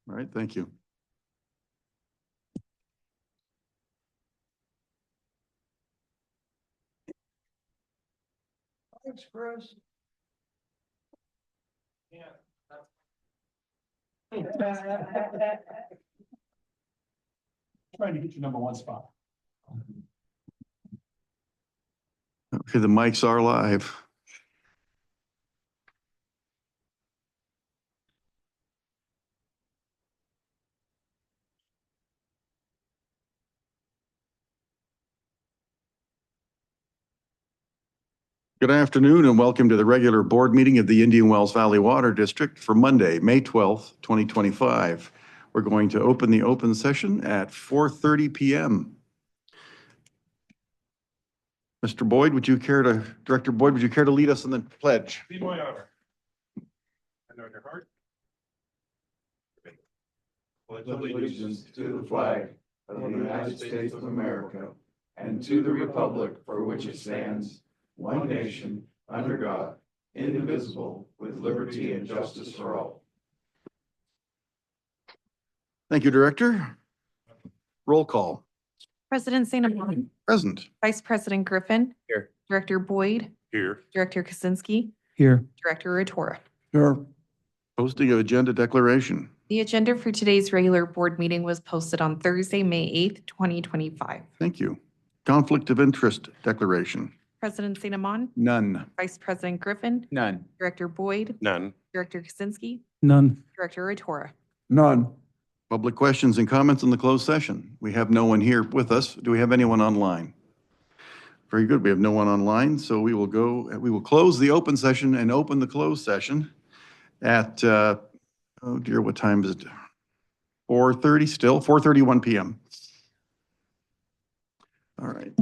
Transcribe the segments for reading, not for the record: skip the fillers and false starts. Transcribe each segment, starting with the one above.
All right, thank you. Thanks, Chris. Yeah. Trying to get your number one spot. Okay, the mics are live. Good afternoon and welcome to the regular board meeting of the Indian Wells Valley Water District for Monday, May 12th, 2025. We're going to open the open session at 4:30 p.m. Mr. Boyd, Director Boyd, would you care to lead us in the pledge? Be my honor. And on your heart. Pledge allegiance to the flag of the United States of America and to the republic for which it stands, one nation, under God, indivisible, with liberty and justice for all. Thank you, Director. Roll call. President St. Amant, Present. Vice President Griffin. Here. Director Boyd, Here. Director Kaczynski, Here. Director Ratora. Sure. Posting of agenda declaration. The agenda for today's regular board meeting was posted on Thursday, May 8th, 2025. Thank you. Conflict of interest declaration. President St. Amant, None. Vice President Griffin, None. Director Boyd, None. Director Kaczynski, None. Director Ratora. None. Public questions and comments in the closed session. We have no one here with us. Do we have anyone online? Very good. We have no one online, so we will close the open session and open the closed session at, oh dear, what time is it? 4:30 still, 4:31 p.m. All right.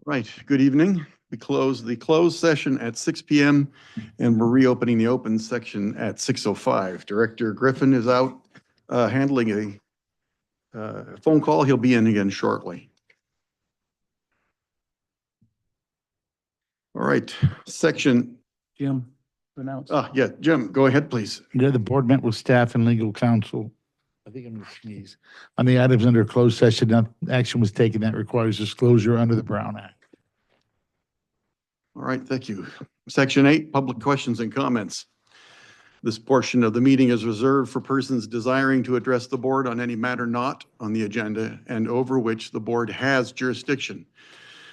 Right, good evening. We close the closed session at 6 PM and we're reopening the open section at 6:05. Director Griffin is out handling a phone call. He'll be in again shortly. All right, section, Jim, pronounce. yeah, Jim, go ahead, please. The board met with staff and legal counsel. I think I'm gonna sneeze. On the items under closed session, action was taken that requires disclosure under the Brown Act. All right, thank you. Section 8, public questions and comments. This portion of the meeting is reserved for persons desiring to address the board on any matter not on the agenda and over which the board has jurisdiction.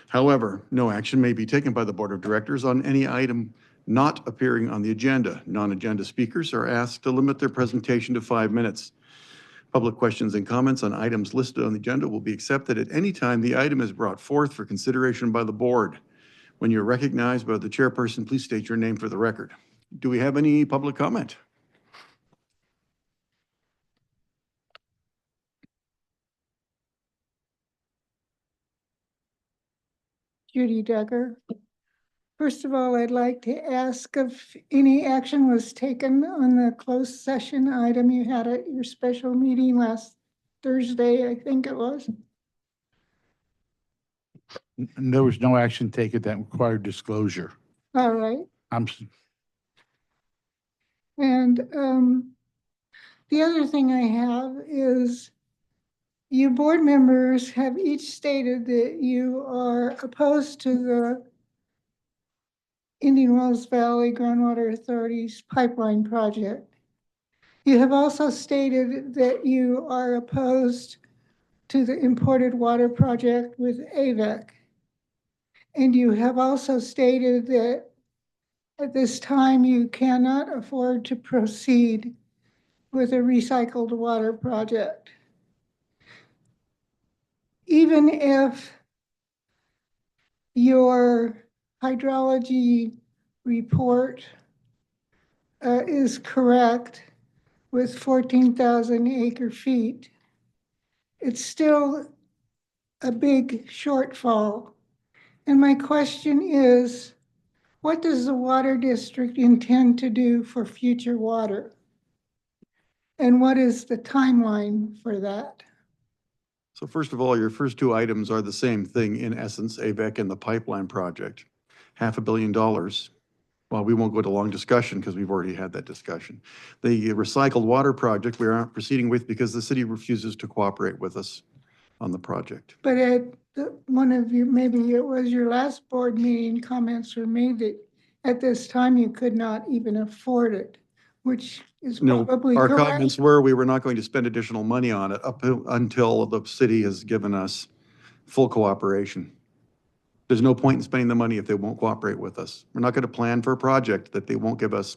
However, no action may be taken by the board of directors on any item not appearing on the agenda. Non-agenda speakers are asked to limit their presentation to 5 minutes. Public questions and comments on items listed on the agenda will be accepted at any time the item is brought forth for consideration by the board. When you're recognized by the chairperson, please state your name for the record. Do we have any public comment? Judy Duggar. First of all, I'd like to ask if any action was taken on the closed session item you had at your special meeting last Thursday, I think it was. And there was no action taken that required disclosure. All right. And the other thing I have is you board members have each stated that you are opposed to the Indian Wells Valley Groundwater Authority's pipeline project. You have also stated that you are opposed to the imported water project with AVEC. And you have also stated that at this time you cannot afford to proceed with a recycled water project. Even if your hydrology report is correct with 14,000 acre feet, it's still a big shortfall. And my question is, what does the water district intend to do for future water? And what is the timeline for that? So first of all, your first two items are the same thing in essence, AVEC and the pipeline project. $500 million. Well, we won't go to long discussion because we've already had that discussion. The recycled water project we aren't proceeding with because the city refuses to cooperate with us on the project. But at one of you, maybe it was your last board meeting, comments were made that at this time you could not even afford it, which is No, probably our correct. comments were we were not going to spend additional money on it until the city has given us full cooperation. There's no point in spending the money if they won't cooperate with us. We're not going to plan for a project that they won't give us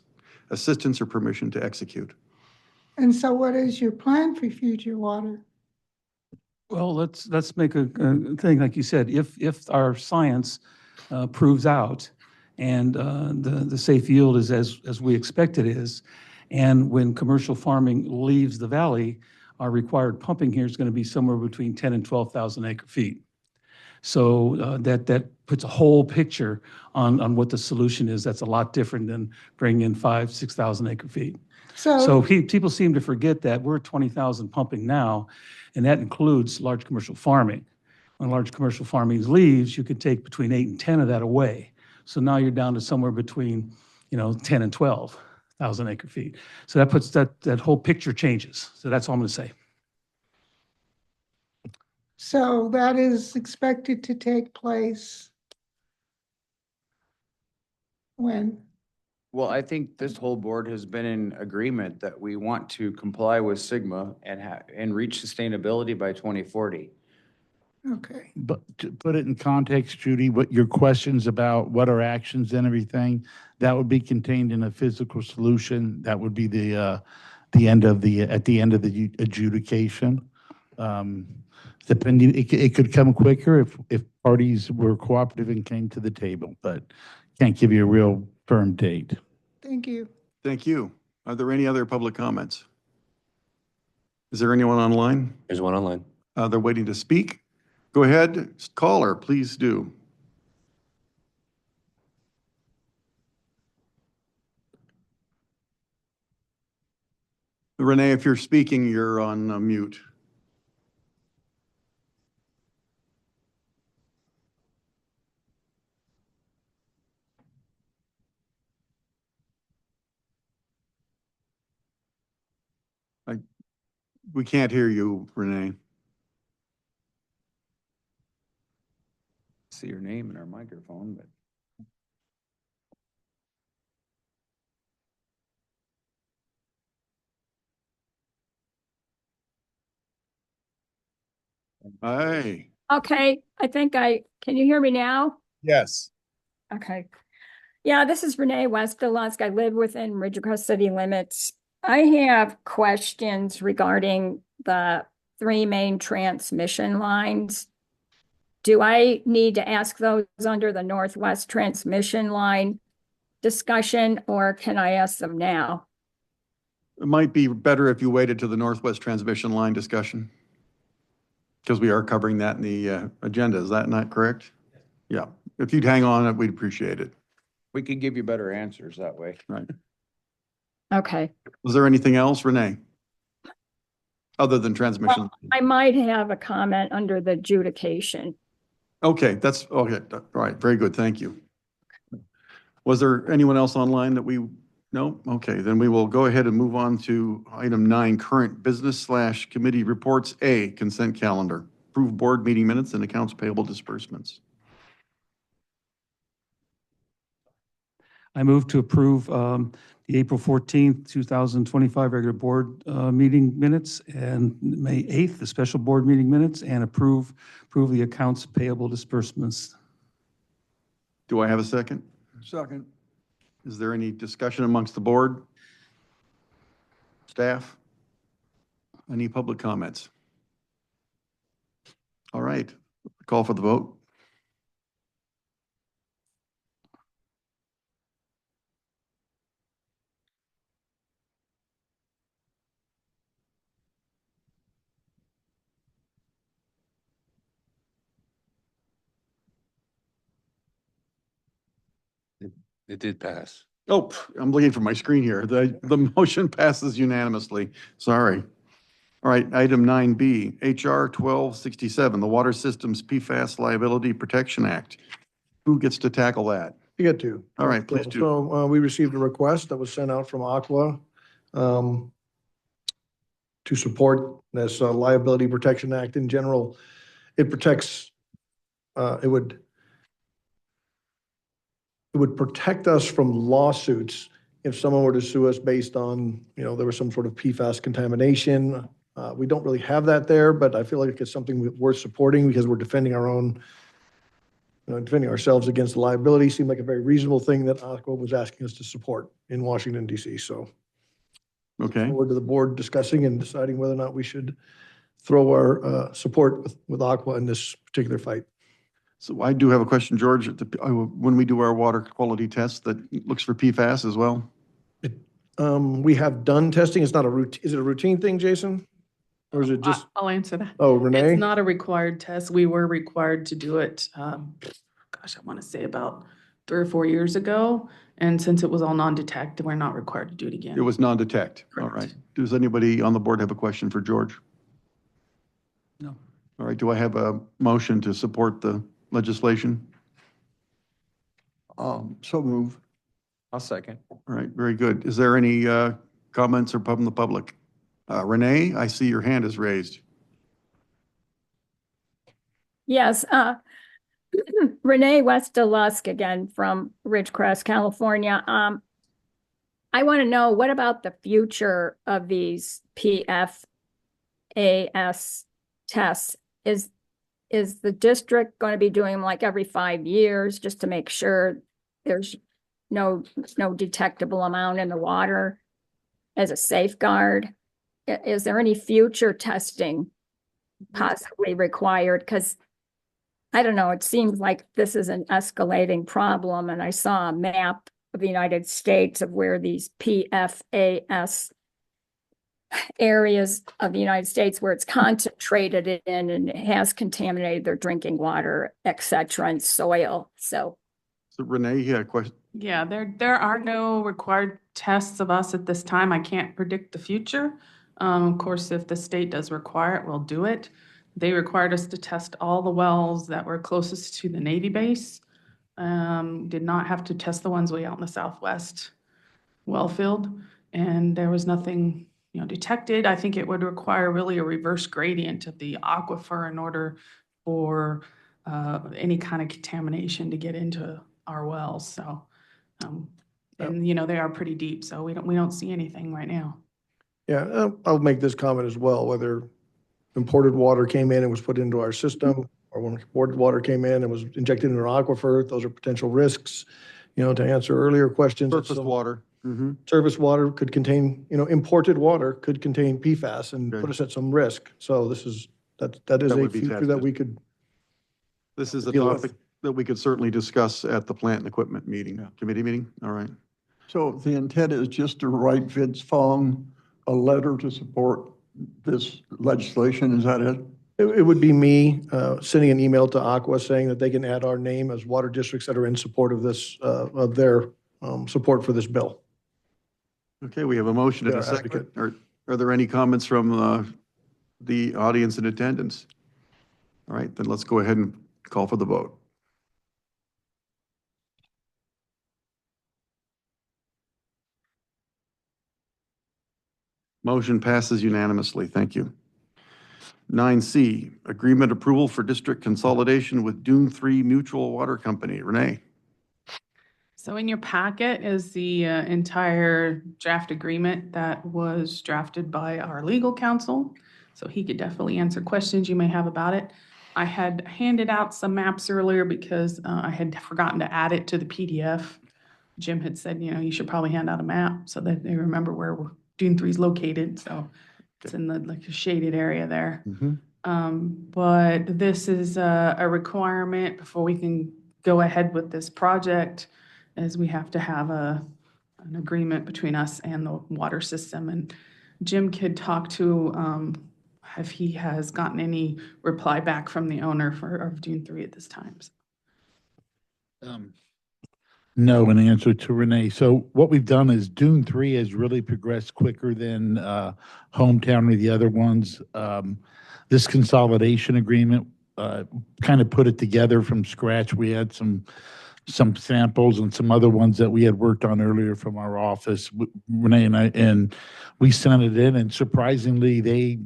assistance or permission to execute. And so what is your plan for future water? Well, let's make a thing, like you said, if our science proves out and the safe yield is as we expect it is, and when commercial farming leaves the valley, our required pumping here is going to be somewhere between 10 and 12,000 acre feet. So that puts a whole picture on what the solution is. That's a lot different than bringing in 5,000, 6,000 acre feet. So people seem to forget that we're 20,000 pumping now, and that includes large commercial farming. When large commercial farming leaves, you could take between 8 and 10 of that away. So now you're down to somewhere between, 10 and 12,000 acre feet. So that puts that whole picture changes. So that's all I'm going to say. So that is expected to take place when? Well, I think this whole board has been in agreement that we want to comply with SGMA and reach sustainability by 2040. Okay. But to put it in context, Judy, what your questions about what are actions and everything, that would be contained in a physical solution. That would be at the end of the adjudication. Depending, it could come quicker if parties were cooperative and came to the table, but can't give you a real firm date. Thank you. Thank you. Are there any other public comments? Is there anyone online? There's one online. They're waiting to speak. Go ahead, caller, please do. Renee, if you're speaking, you're on mute. We can't hear you, Renee. See your name in our microphone, but. Hi. Okay, can you hear me now? Yes. Okay. Yeah, this is Renee West-Delusk. I live within Ridgecrest city limits. I have questions regarding the three main transmission lines. Do I need to ask those under the Northwest Transmission Line discussion, or can I ask them now? It might be better if you waited to the Northwest Transmission Line discussion. Because we are covering that in the agenda. Is that not correct? Yeah. If you'd hang on, we'd appreciate it. We could give you better answers that way. Right. Okay. Was there anything else, Renee? Other than transmission? I might have a comment under the adjudication. Okay, that's, okay, all right, very good, thank you. Was there anyone else online that we, no? Okay, then we will go ahead and move on to item 9, current business / committee reports. A, consent calendar. Approve board meeting minutes and accounts payable disbursements. I move to approve the April 14th, 2025 regular board meeting minutes and May 8th, the special board meeting minutes, and approve the accounts payable disbursements. Do I have a second? Second. Is there any discussion amongst the board? Staff? Any public comments? All right, call for the vote. It did pass. Oh, I'm looking for my screen here. The motion passes unanimously. Sorry. All right, item 9B, HR 1267, the Water Systems PFAS Liability Protection Act. Who gets to tackle that? You get to. All right, please do. So we received a request that was sent out from Aqua to support this Liability Protection Act in general. It protects, it would protect us from lawsuits if someone were to sue us based on, there was some sort of PFAS contamination. We don't really have that there, but I feel like it's something worth supporting because we're defending our own, defending ourselves against liability. Seemed like a very reasonable thing that Aqua was asking us to support in Washington, D.C. So Okay, forward to the board discussing and deciding whether or not we should throw our support with Aqua in this particular fight. so I do have a question, George. When we do our water quality test, that looks for PFAS as well? We have done testing. It's not a routine. Is it a routine thing, Jason? Or is it just, I'll answer that. oh, Renee? It's not a required test. We were required to do it, gosh, I want to say about 3 or 4 years ago. And since it was all non-detect, we're not required to do it again. It was non-detect. All right. Correct. Does anybody on the board have a question for George? No. All right, do I have a motion to support the legislation? So move. I'll second. All right, very good. Is there any comments or from the public? Renee, I see your hand is raised. Yes, Renee West-Delusk again from Ridgecrest, California. I want to know, what about the future of these PFAS tests? Is the district going to be doing them like every 5 years just to make sure there's no detectable amount in the water as a safeguard? Is there any future testing possibly required? Because I don't know, it seems like this is an escalating problem, and I saw a map of the United States of where these PFAS areas of the United States where it's concentrated in and it has contaminated their drinking water, et cetera, and soil. So So Renee, yeah, question. Yeah, there are no required tests of us at this time. I can't predict the future. Of course, if the state does require it, we'll do it. They required us to test all the wells that were closest to the Navy base. Did not have to test the ones way out in the southwest well field, and there was nothing, detected. I think it would require really a reverse gradient of the aquifer in order for any kind of contamination to get into our wells, so. And, they are pretty deep, so we don't see anything right now. Yeah, I'll make this comment as well, whether imported water came in and was put into our system, or when imported water came in and was injected into our aquifer, those are potential risks. To answer earlier questions. Surface water. Mm-hmm. Surface water could contain, imported water could contain PFAS and Okay. put us at some risk. So that is That a would be future that tested. we could, This is a Deal with. topic that we could certainly discuss at the plant and equipment meeting, committee meeting. All right. So the intent is just to write Vince Fong a letter to support this legislation, is that it? it would be me sending an email to Aqua saying that they can add our name as water districts that are in support of this, of their support for this bill. Okay, we have a motion and Yeah, a second. advocate. Are there any comments from the audience in attendance? All right, then let's go ahead and call for the vote. Motion passes unanimously. Thank you. 9C, agreement approval for district consolidation with Dune 3 Mutual Water Company. Renee? So in your packet is the entire draft agreement that was drafted by our legal counsel. So he could definitely answer questions you may have about it. I had handed out some maps earlier because I had forgotten to add it to the PDF. Jim had said, you should probably hand out a map so that they remember where Dune 3 is located. So it's in the shaded area there. But this is a requirement before we can go ahead with this project, as we have to have an agreement between us and the water system. And Jim could talk to if he has gotten any reply back from the owner of Dune 3 at this time. No, in answer to Renee. So what we've done is Dune 3 has really progressed quicker than Hometown or the other ones. This consolidation agreement kind of put it together from scratch. We had some samples and some other ones that we had worked on earlier from our office, Renee and I, and we sent it in, and surprisingly, they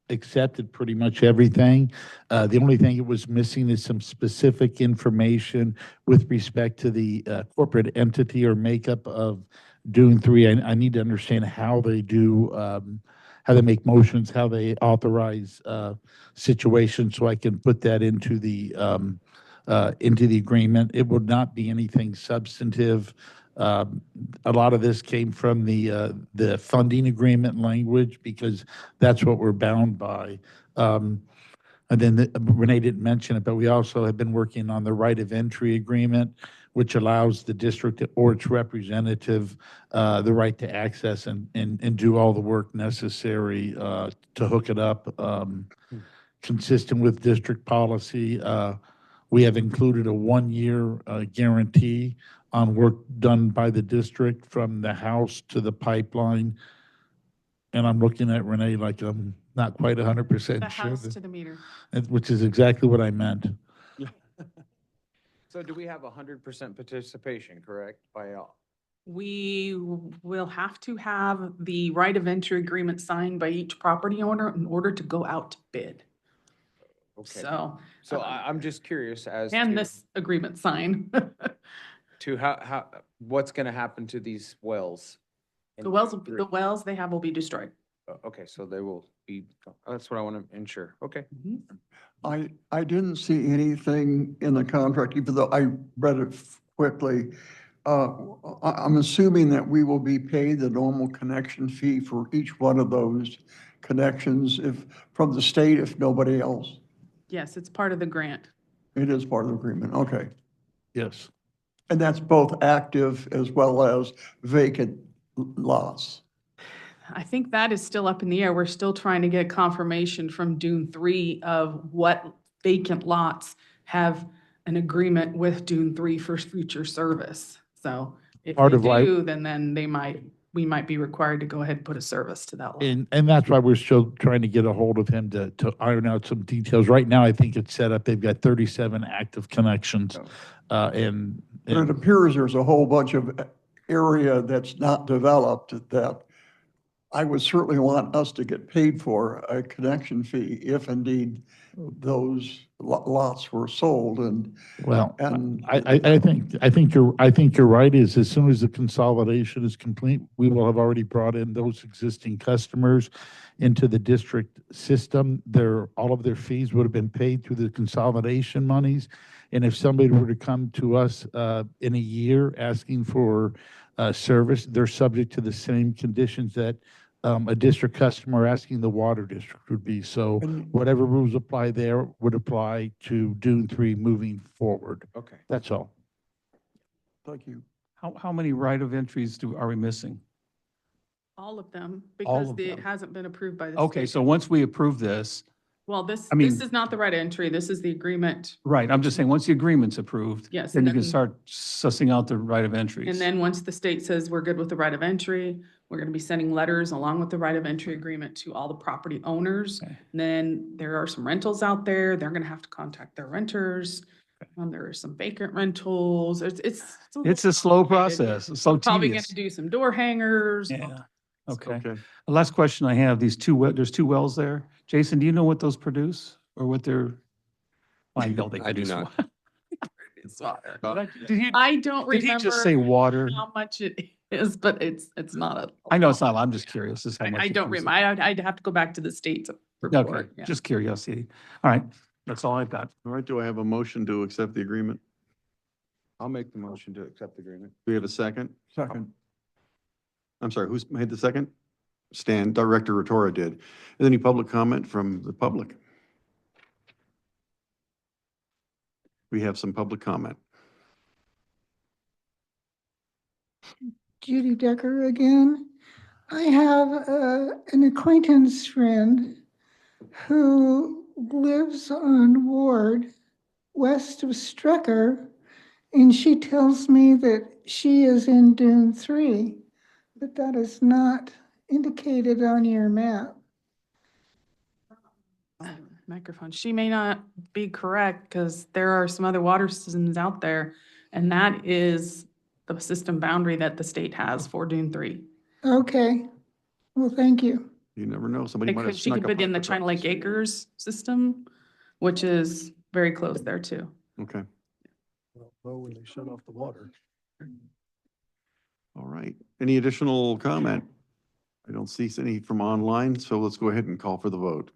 accepted pretty much everything. The only thing it was missing is some specific information with respect to the corporate entity or makeup of Dune 3. I need to understand how they do, how they make motions, how they authorize situations, so I can put that into the agreement. It would not be anything substantive. A lot of this came from the funding agreement language, because that's what we're bound by. And then Renee didn't mention it, but we also have been working on the right of entry agreement, which allows the district or its representative the right to access and do all the work necessary to hook it up, consistent with district policy. We have included a 1-year guarantee on work done by the district from the house to the pipeline. And I'm looking at Renee like I'm not quite 100% The sure, house to the meter. which is exactly what I meant. So do we have 100% participation, correct, by all? We will have to have the right of entry agreement signed by each property owner in order to go out to bid. Okay. So, So I'm just curious as and to, this agreement sign. how, what's going to happen to these wells? in The wells, Dune 3? the wells they have will be destroyed. Okay, so they will be, that's what I want to ensure. Okay. I didn't see anything in the contract, even though I read it quickly. I'm assuming that we will be paid the normal connection fee for each one of those connections from the state, if nobody else. Yes, it's part of the grant. It is part of the agreement, okay. Yes. And that's both active as well as vacant lots. I think that is still up in the air. We're still trying to get confirmation from Dune 3 of what vacant lots have an agreement with Dune 3 for future service. So if Part they of why- do, then we might be required to go ahead and put a service to that line. And that's why we're still trying to get a hold of him to iron out some details. Right now, I think it's set up, they've got 37 active connections. And But it appears there's a whole bunch of area that's not developed that I would certainly want us to get paid for a connection fee if indeed those lots were sold well, and I think you're right, is as soon as the consolidation is complete, we will have already brought in those existing customers into the district system. All of their fees would have been paid through the consolidation monies. And if somebody were to come to us in a year asking for service, they're subject to the same conditions that a district customer asking the water district would be. So And- whatever rules apply there would apply to Dune 3 moving forward. Okay. That's all. thank you. How many right of entries are we missing? All of them, All because of it them. hasn't been approved by the Okay, state. so once we approve this, Well, this I mean- is not the right of entry. This is the agreement. right, I'm just saying, once the agreement's approved, Yes, then and you can then- start sussing out the right of entries. And then once the state says we're good with the right of entry, we're gonna be sending letters along with the right of entry agreement to all the property owners. Okay. And then there are some rentals out there. They're gonna have to contact their renters. There are some vacant rentals. It's It's little a slow complicated. process, it's so Probably gonna tedious. do some door hangers. Yeah, okay. Okay. The last question I have, there's 2 wells there. Jason, do you know what those produce or what they're? I know they I do produce not. water. It's water. Did he, I don't did he just say remember water? how much it is, but it's not a. I know it's not, I'm just curious as how much. I it don't comes in. remember. I'd have to go back to the state to Okay, report. Yeah. just curiosity. All right, that's all I've got. All right, do I have a motion to accept the agreement? I'll make the motion to accept the agreement. Do we have a second? Second, I'm sorry, who's made the second? Stan, Director Rotora did. Is there any public comment from the public? We have some public comment. Judy Decker again. I have an acquaintance friend who lives on Ward west of Strecker, and she tells me that she is in Dune 3, but that is not indicated on your map. Microphone. She may not be correct because there are some other water systems out there. And that is the system boundary that the state has for Dune 3. Okay, well, thank you. You never know, somebody might have She snuck could up put in the across China Lake street. Acres system, which is very close there too. Okay, Well, when they shut off the water. all right. Any additional comment? I don't see any from online, so let's go ahead and call for the vote.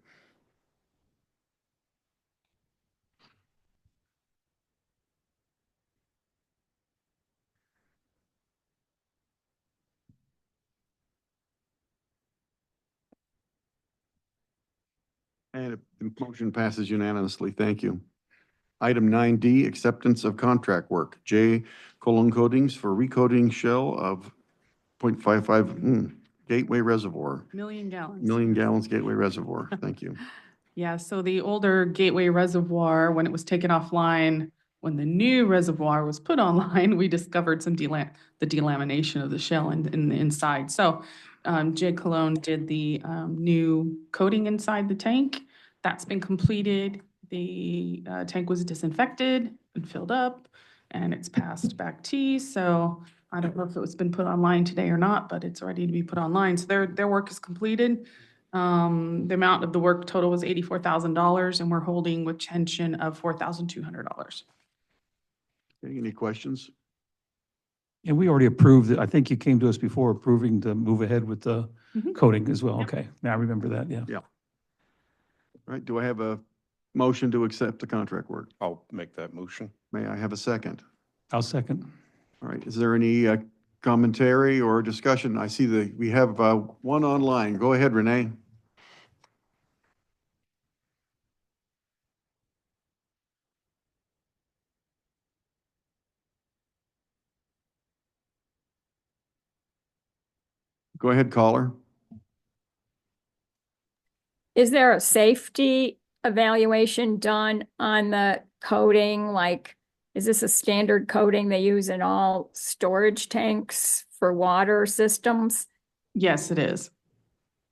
And the motion passes unanimously. Thank you. Item 9D, acceptance of contract work. J. Colon Coatings for recoating shell of 0.55 Gateway Reservoir, Million gallons. million gallons Gateway Reservoir. Thank you. Yeah, so the older Gateway Reservoir, when it was taken offline, when the new reservoir was put online, we discovered some the delamination of the shell in the inside. So J. Cologne did the new coating inside the tank. That's been completed. The tank was disinfected and filled up, and it's passed back T. So I don't know if it was been put online today or not, but it's ready to be put online. So their work is completed. The amount of the work total was $84,000, and we're holding retention of $4,200. Any questions? And we already approved it. I think you came to us before approving to move ahead with the Mhm. coating as well. Yep. Okay, now I remember that, yeah. All right, do I have a motion to accept the contract work? I'll make that motion. May I have a second? I'll second. All right, is there any commentary or discussion? I see we have one online. Go ahead, Renee. Go ahead, caller. Is there a safety evaluation done on the coating? Like, is this a standard coating they use in all storage tanks for water systems? Yes, it is.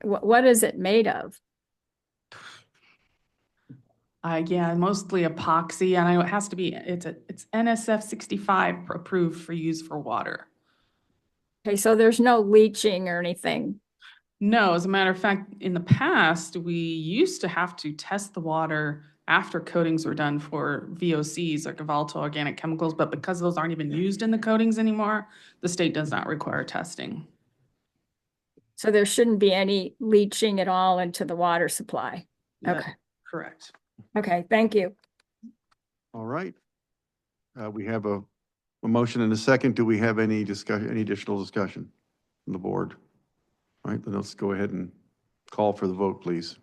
What is it made of? Yeah, mostly epoxy, and I know it has to be, it's NSF 65 approved for use for water. Okay, so there's no leaching or anything. No, as a matter of fact, in the past, we used to have to test the water after coatings were done for VOCs, like volatile organic chemicals, but because those aren't even used in the coatings anymore, the state does not require testing. So there shouldn't be any leaching at all into the water supply. That- Okay, Correct. okay, thank you. All right. We have a motion and a second. Do we have any discussion, any additional discussion from the board? All right, then let's go ahead and call for the vote, please.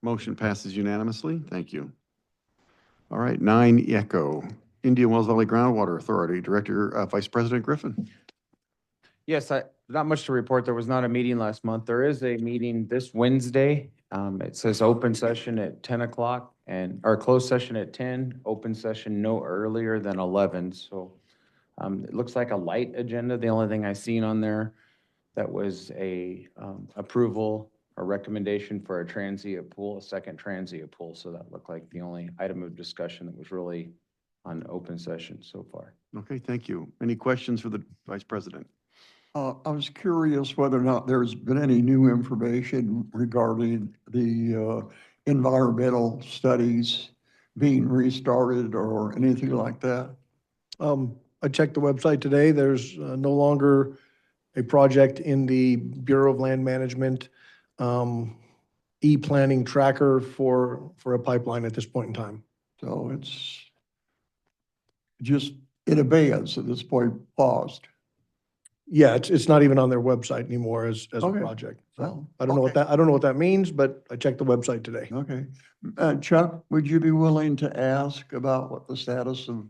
Motion passes unanimously. Thank you. All right, 9 Echo, Indian Wells Valley Groundwater Authority, Director, Vice President Griffin. Yes, not much to report. There was not a meeting last month. There is a meeting this Wednesday. It says open session at 10 o'clock or closed session at 10, open session no earlier than 11. So it looks like a light agenda. The only thing I seen on there that was a approval or recommendation for a transient pool, a second transient pool. So that looked like the only item of discussion that was really on open session so far. Okay, thank you. Any questions for the Vice President? I was curious whether or not there's been any new information regarding the environmental studies being restarted or anything like that. I checked the website today. There's no longer a project in the Bureau of Land Management e-planning tracker for a pipeline at this point in time. So it's just in abeyance at this point, paused. Yeah, it's not even on their website anymore as a Okay. project. So Well, I don't know what okay. I don't know what that means, but I checked the website today. Okay. Chuck, would you be willing to ask about what the status of,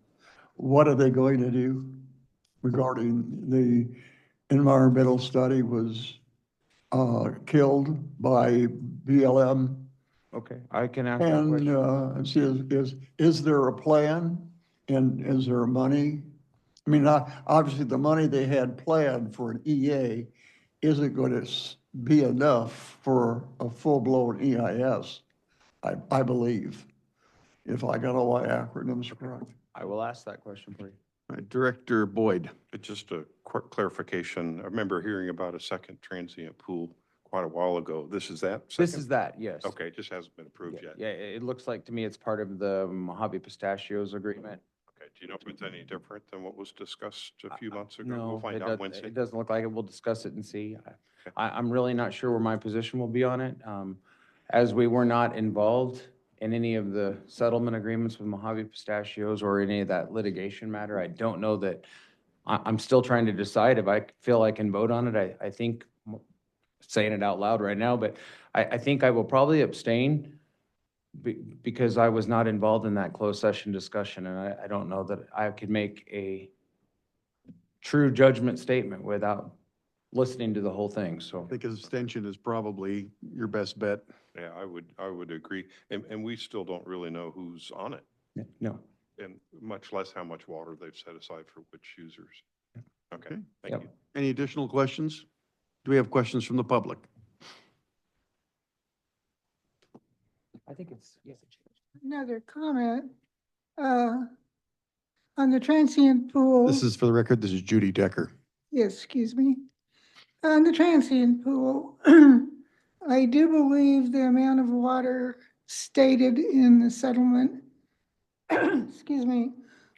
what are they going to do regarding the environmental study was killed by BLM? Okay, I can ask that question. And is there a plan and is there money? I mean, obviously the money they had planned for an EA isn't going to be enough for a full-blown EIS, I believe, if I got all my acronyms correct. I will ask that question for you. All right, Director Boyd. Just a quick clarification. I remember hearing about a second transient pool quite a while ago. This is that? This second? is that, yes. Okay, it just hasn't been approved yet. Yeah, it looks like to me it's part of the Mojave Pistachios agreement. Okay, do you know if it's any different than what was discussed a few months ago? No, We'll find out Wednesday. it doesn't look like it. We'll discuss it and see. I'm really not sure where my position will be on it. As we were not involved in any of the settlement agreements with Mojave Pistachios or any of that litigation matter, I don't know that, I'm still trying to decide if I feel I can vote on it. I think, saying it out loud right now, but I think I will probably abstain because I was not involved in that closed session discussion, and I don't know that I could make a true judgment statement without listening to the whole thing, so. I think abstention is probably your best bet. Yeah, I would agree. And we still don't really know who's on it, No. and much less how much water they've set aside for which users. Okay, thank Yep. you. Any additional questions? Do we have questions from the public? I think it's, yes. Another comment, on the transient pool. This is, for the record, this is Judy Decker. Yes, excuse me. On the transient pool, I do believe the amount of water stated in the settlement, excuse me,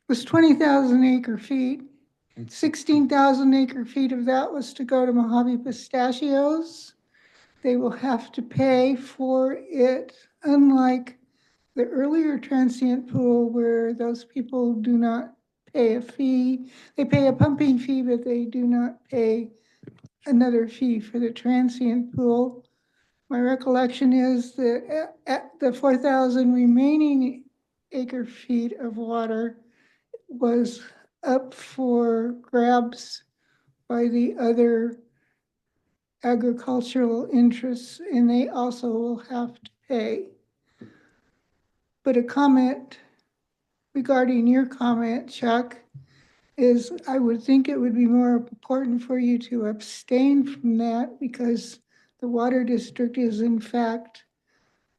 was 20,000 acre feet. 16,000 acre feet of that was to go to Mojave Pistachios. They will have to pay for it, unlike the earlier transient pool where those people do not pay a fee. They pay a pumping fee, but they do not pay another fee for the transient pool. My recollection is that at the 4,000 remaining acre feet of water was up for grabs by the other agricultural interests, and they also will have to pay. But a comment regarding your comment, Chuck, is I would think it would be more important for you to abstain from that because the water district is in fact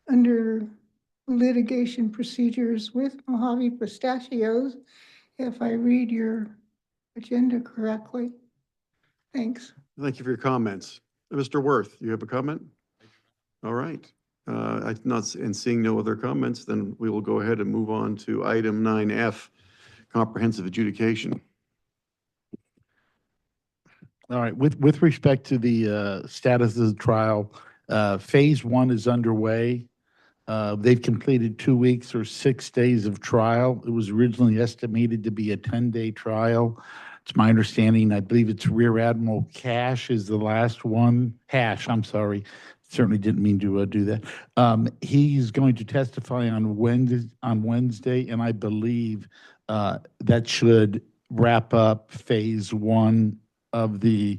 under litigation procedures with Mojave Pistachios, if I read your agenda correctly. Thanks. Thank you for your comments. Mr. Worth, you have a comment? All right. And seeing no other comments, then we will go ahead and move on to item 9F, comprehensive adjudication. All right, with respect to the status of the trial, phase one is underway. They've completed 2 weeks or 6 days of trial. It was originally estimated to be a 10-day trial. It's my understanding, I believe it's Rear Admiral Cash is the last one. Hash, I'm sorry. Certainly didn't mean to do that. He's going to testify on Wednesday, and I believe that should wrap up phase one of the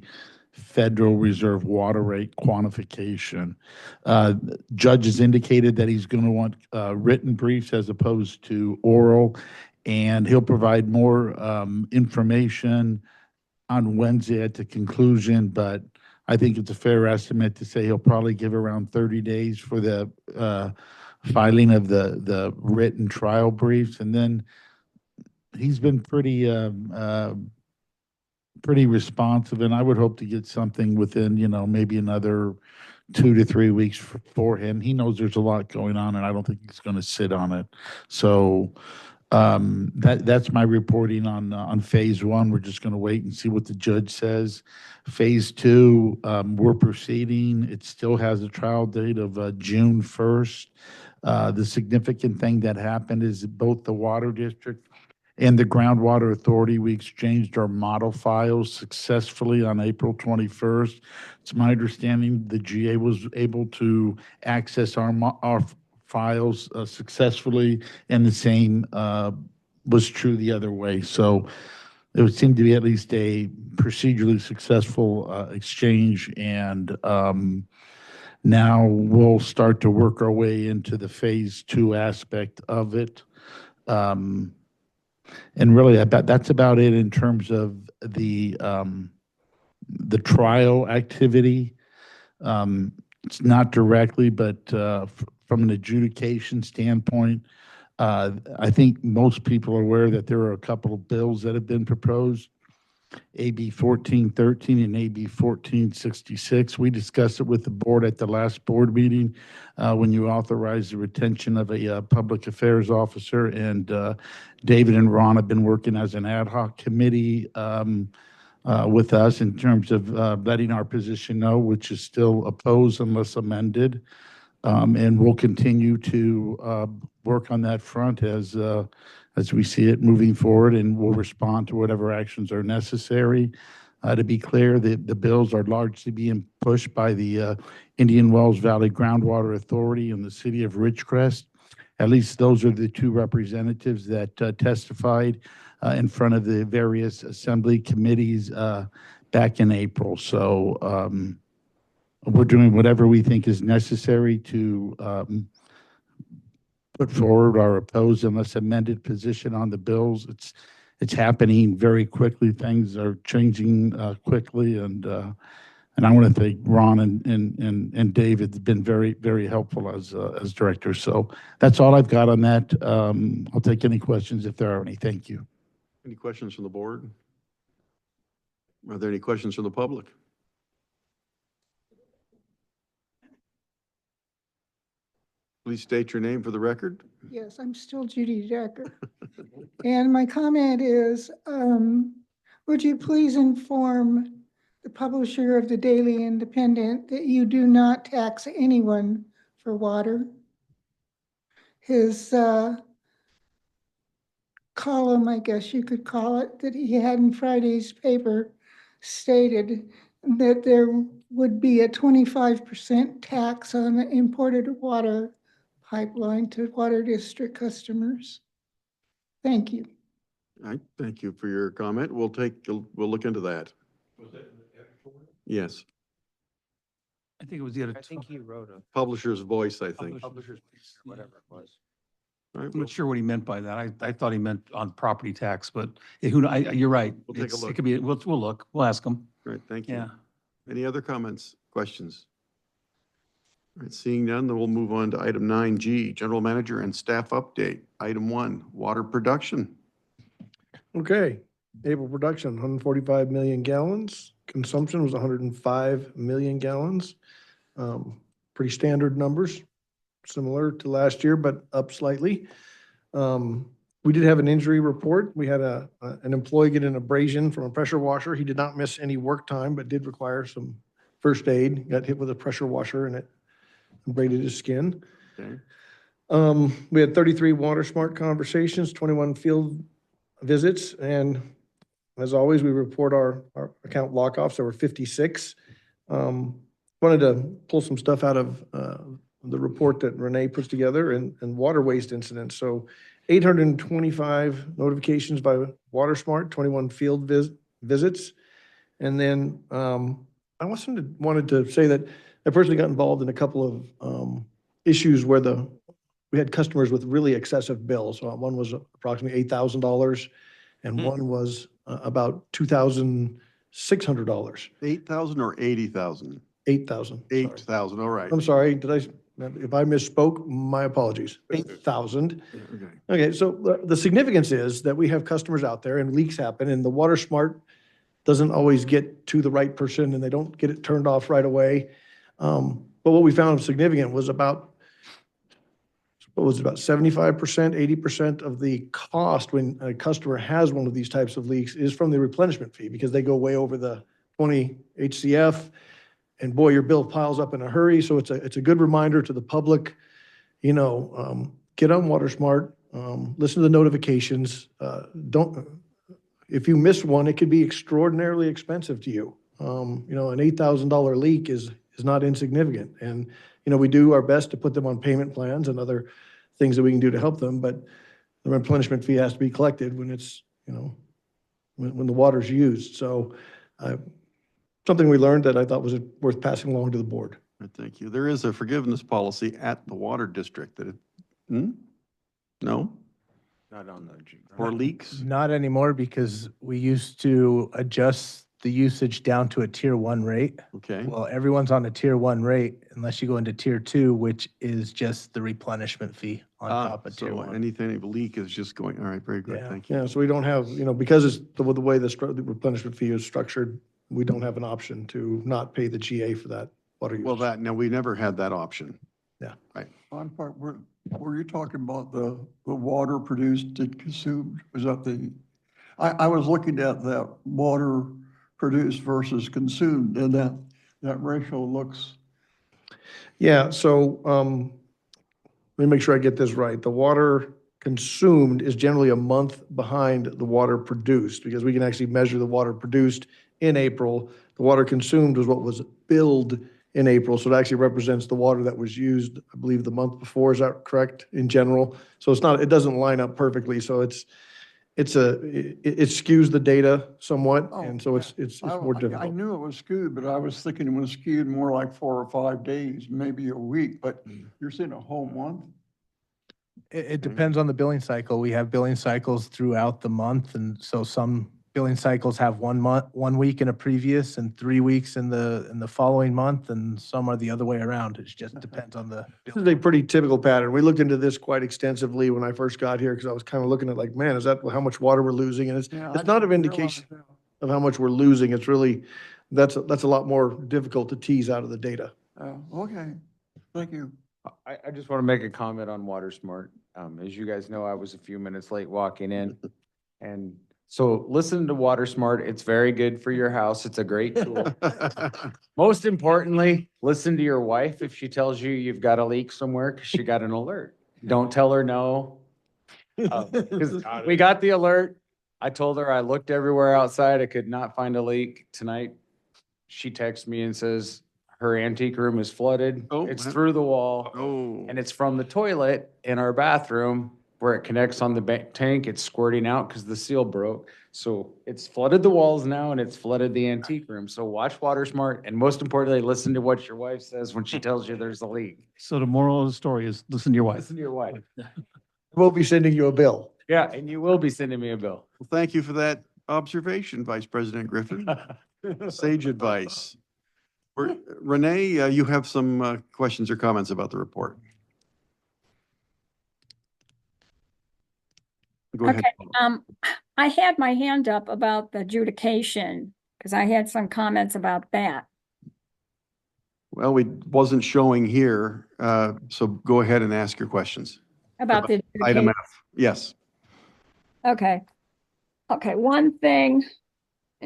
Federal Reserve water rate quantification. Judge has indicated that he's going to want written briefs as opposed to oral, and he'll provide more information on Wednesday at the conclusion, but I think it's a fair estimate to say he'll probably give around 30 days for the filing of the written trial briefs, and then he's been pretty responsive, and I would hope to get something within, maybe another 2 to 3 weeks for him. He knows there's a lot going on, and I don't think he's going to sit on it. So that's my reporting on phase one. We're just going to wait and see what the judge says. Phase two, we're proceeding. It still has a trial date of June 1st. The significant thing that happened is both the water district and the Groundwater Authority, we exchanged our model files successfully on April 21st. It's my understanding the GA was able to access our files successfully, and the same was true the other way. So it would seem to be at least a procedurally successful exchange, and now we'll start to work our way into the phase two aspect of it. And really, that's about it in terms of the trial activity. It's not directly, but from an adjudication standpoint, I think most people are aware that there are a couple of bills that have been proposed, AB 1413 and AB 1466. We discussed it with the board at the last board meeting when you authorized the retention of a public affairs officer, and David and Ron have been working as an ad hoc committee with us in terms of letting our position know, which is still opposed unless amended. And we'll continue to work on that front as we see it moving forward, and we'll respond to whatever actions are necessary. To be clear, the bills are largely being pushed by the Indian Wells Valley Groundwater Authority and the City of Ridgecrest. At least those are the two representatives that testified in front of the various assembly committees back in April. So we're doing whatever we think is necessary to put forward our opposed unless amended position on the bills. It's happening very quickly. Things are changing quickly, and I want to thank Ron and David. Have been very, very helpful as directors. So that's all I've got on that. I'll take any questions if there are any. Thank you. Any questions from the board? Are there any questions from the public? Please state your name for the record. Yes, I'm still Judy Decker. And my comment is, would you please inform the publisher of the Daily Independent that you do not tax anyone for water? His column, I guess you could call it, that he had in Friday's paper stated that there would be a 25% tax on the imported water pipeline to water district customers. Thank you. All right, thank you for your comment. We'll look into that. Yes, I think it was the I other. think he wrote a publisher's voice, I think. publisher's piece or whatever it was. All right, I'm not sure what he meant by that. I thought he meant on property tax, but you're right. We'll take a It's- look. It could be, we'll look, we'll ask him. All right, thank you. Yeah. Any other comments, questions? All right, seeing none, then we'll move on to item 9G, General Manager and Staff Update. Item 1, Water Production. Okay, April production, 145 million gallons. Consumption was 105 million gallons. Pretty standard numbers, similar to last year, but up slightly. We did have an injury report. We had an employee get an abrasion from a pressure washer. He did not miss any work time, but did require some first aid. Got hit with a pressure washer and it abraded his skin. Okay. We had 33 water smart conversations, 21 field visits, and as always, we report our account lockoffs. There were 56. Wanted to pull some stuff out of the report that Renee puts together and water waste incidents. So 825 notifications by Water Smart, 21 field visits. And then I wanted to say that I personally got involved in a couple of issues where we had customers with really excessive bills. So one was approximately $8,000 and one was about $2,600. 8,000 or 80,000? 8,000. 8,000, all right. I'm sorry, if I misspoke, my apologies. 8,000. Okay. Okay, so the significance is that we have customers out there and leaks happen and the Water Smart doesn't always get to the right person and they don't get it turned off right away. But what we found significant was about 75%, 80% of the cost when a customer has one of these types of leaks is from the replenishment fee because they go way over the 20 HCF. And boy, your bill piles up in a hurry. So it's a good reminder to the public, get on Water Smart, listen to the notifications. If you miss one, it could be extraordinarily expensive to you. An $8,000 leak is not insignificant. And, we do our best to put them on payment plans and other things that we can do to help them. But the replenishment fee has to be collected when it's, when the water's used. So, something we learned that I thought was worth passing along to the board. Thank you. There is a forgiveness policy at the water district that no? Not on the. For leaks? Not anymore because we used to adjust the usage down to a tier 1 rate. Okay. Well, everyone's on a tier 1 rate unless you go into tier 2, which is just the replenishment fee on top of tier So 1. anything of leak is just going, all right, very good, Yeah. thank you. Yeah, so we don't have, because it's the way the replenishment fee is structured, we don't have an option to not pay the GA for that water use. Well, we never had that option. Yeah. Right. On part, were you talking about the water produced and consumed? Was that I was looking at that water produced versus consumed, and that ratio looks. Yeah, so let me make sure I get this right. The water consumed is generally a month behind the water produced because we can actually measure the water produced in April. The water consumed was what was billed in April, so it actually represents the water that was used, I believe, the month before. Is that correct in general? So it doesn't line up perfectly, so it skews the data somewhat, and so it's more I difficult. knew it was skewed, but I was thinking it was skewed more like 4 or 5 days, maybe a week, but you're saying a whole month? It depends on the billing cycle. We have billing cycles throughout the month, and so some billing cycles have 1 week in a previous and 3 weeks in the following month, and some are the other way around. It just depends on the. This is a pretty typical pattern. We looked into this quite extensively when I first got here because I was kind of looking at like, man, is that how much water we're losing? And it's not an indication of how much we're losing. It's really, that's a lot more difficult to tease out of the data. Okay, thank you. I just want to make a comment on Water Smart. As you guys know, I was a few minutes late walking in. And so listen to Water Smart. It's very good for your house. It's a great tool. Most importantly, listen to your wife if she tells you you've got a leak somewhere because she got an alert. Don't tell her no. 'Cause we got the alert. I told her I looked everywhere outside. I could not find a leak. Tonight, she texts me and says her antique room is flooded. Oh, It's wow. through the wall Oh, and it's from the toilet in our bathroom. where it connects on the tank, it's squirting out because the seal broke. So it's flooded the walls now and it's flooded the antique room. So watch Water Smart, and most importantly, listen to what your wife says when she tells you there's a leak. So the moral of the story is listen to your wife. Listen to your wife. We'll be sending you a bill. Yeah, and you will be sending me a bill. Well, thank you for that observation, Vice President Griffin. Sage advice. Renee, you have some questions or comments about the report? Go ahead. Okay, I had my hand up about the adjudication, because I had some comments about that. Well, we wasn't showing here, so go ahead and ask your questions. About the Item adjudication. F, yes. Okay. Okay, one thing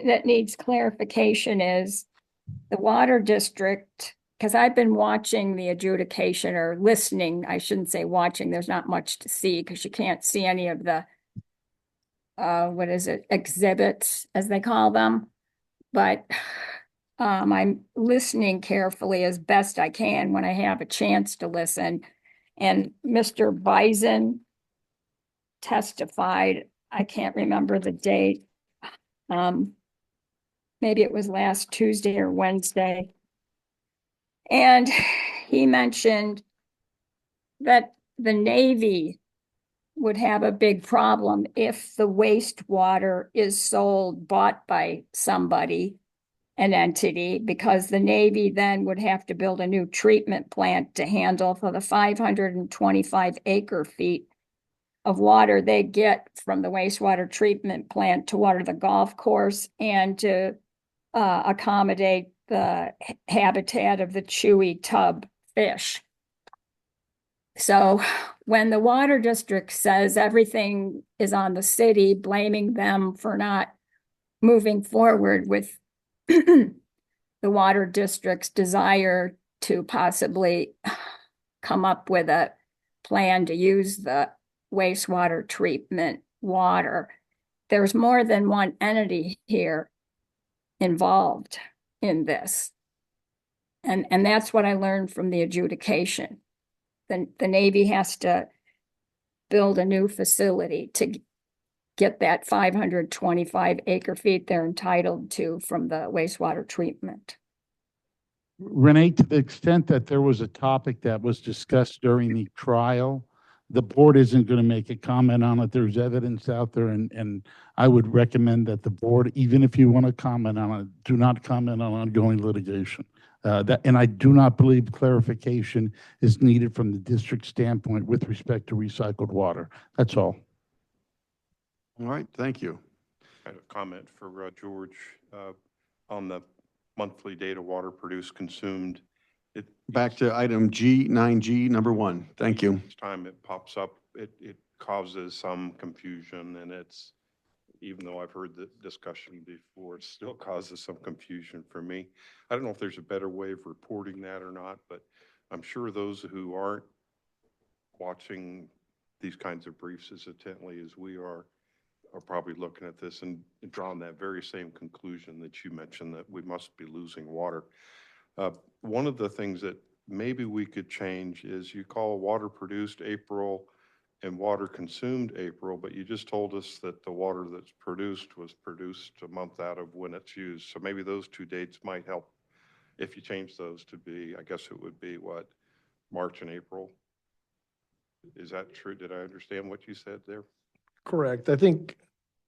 that needs clarification is the water district, because I've been watching the adjudication, or listening, I shouldn't say watching, there's not much to see because you can't see any of the what is it, exhibits, as they call them. But I'm listening carefully as best I can when I have a chance to listen. And Mr. Bison testified, I can't remember the date. Maybe it was last Tuesday or Wednesday. And he mentioned that the Navy would have a big problem if the wastewater is sold, bought by somebody, an entity, because the Navy then would have to build a new treatment plant to handle for the 525 acre feet of water they get from the wastewater treatment plant to water the golf course and to accommodate the habitat of the chewy tub fish. So when the water district says everything is on the city, blaming them for not moving forward with the water district's desire to possibly come up with a plan to use the wastewater treatment water, there's more than one entity here involved in this. And that's what I learned from the adjudication. The Navy has to build a new facility to get that 525 acre feet they're entitled to from the wastewater treatment. Renee, to the extent that there was a topic that was discussed during the trial, the board isn't going to make a comment on it. There's evidence out there, and I would recommend that the board, even if you want to comment on it, do not comment on ongoing litigation. And I do not believe clarification is needed from the district standpoint with respect to recycled water. That's all. All right, thank you. I had a comment for George on the monthly data water produced, consumed. Back to item G, 9G, number 1. Thank you. Each time it pops up, it causes some confusion, and it's, even though I've heard the discussion before, it still causes some confusion for me. I don't know if there's a better way of reporting that or not, but I'm sure those who aren't watching these kinds of briefs as intently as we are probably looking at this and drawing that very same conclusion that you mentioned, that we must be losing water. One of the things that maybe we could change is you call water produced April and water consumed April, but you just told us that the water that's produced was produced a month out of when it's used. So maybe those two dates might help if you change those to be, I guess it would be what, March and April? Is that true? Did I understand what you said there? Correct. I think,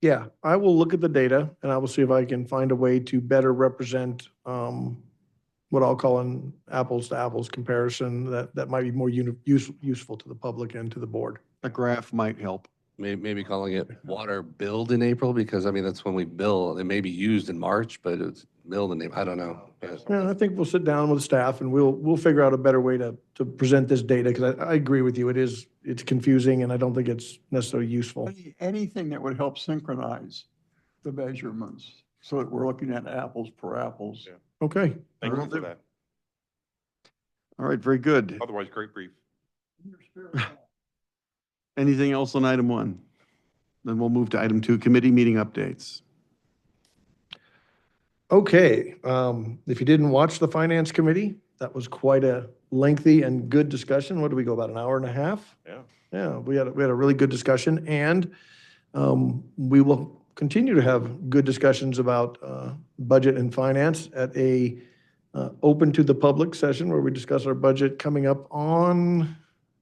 yeah, I will look at the data and I will see if I can find a way to better represent what I'll call an apples to apples comparison that might be more useful to the public and to the board. A graph might help. Maybe calling it water billed in April, because I mean, that's when we bill. It may be used in March, but it's billed in April. I don't know. Yeah, I think we'll sit down with staff and we'll figure out a better way to present this data, because I agree with you. It's confusing and I don't think it's necessarily useful. Anything that would help synchronize the measurements so that we're looking at apples per apples. Yeah. Okay. Thank you for that. All right, very good. Otherwise, great brief. Anything else on item 1? Then we'll move to item 2, committee meeting updates. Okay, if you didn't watch the Finance Committee, that was quite a lengthy and good discussion. What did we go, about an hour and a half? Yeah. Yeah, we had a really good discussion, and we will continue to have good discussions about budget and finance at a open to the public session where we discuss our budget coming up on,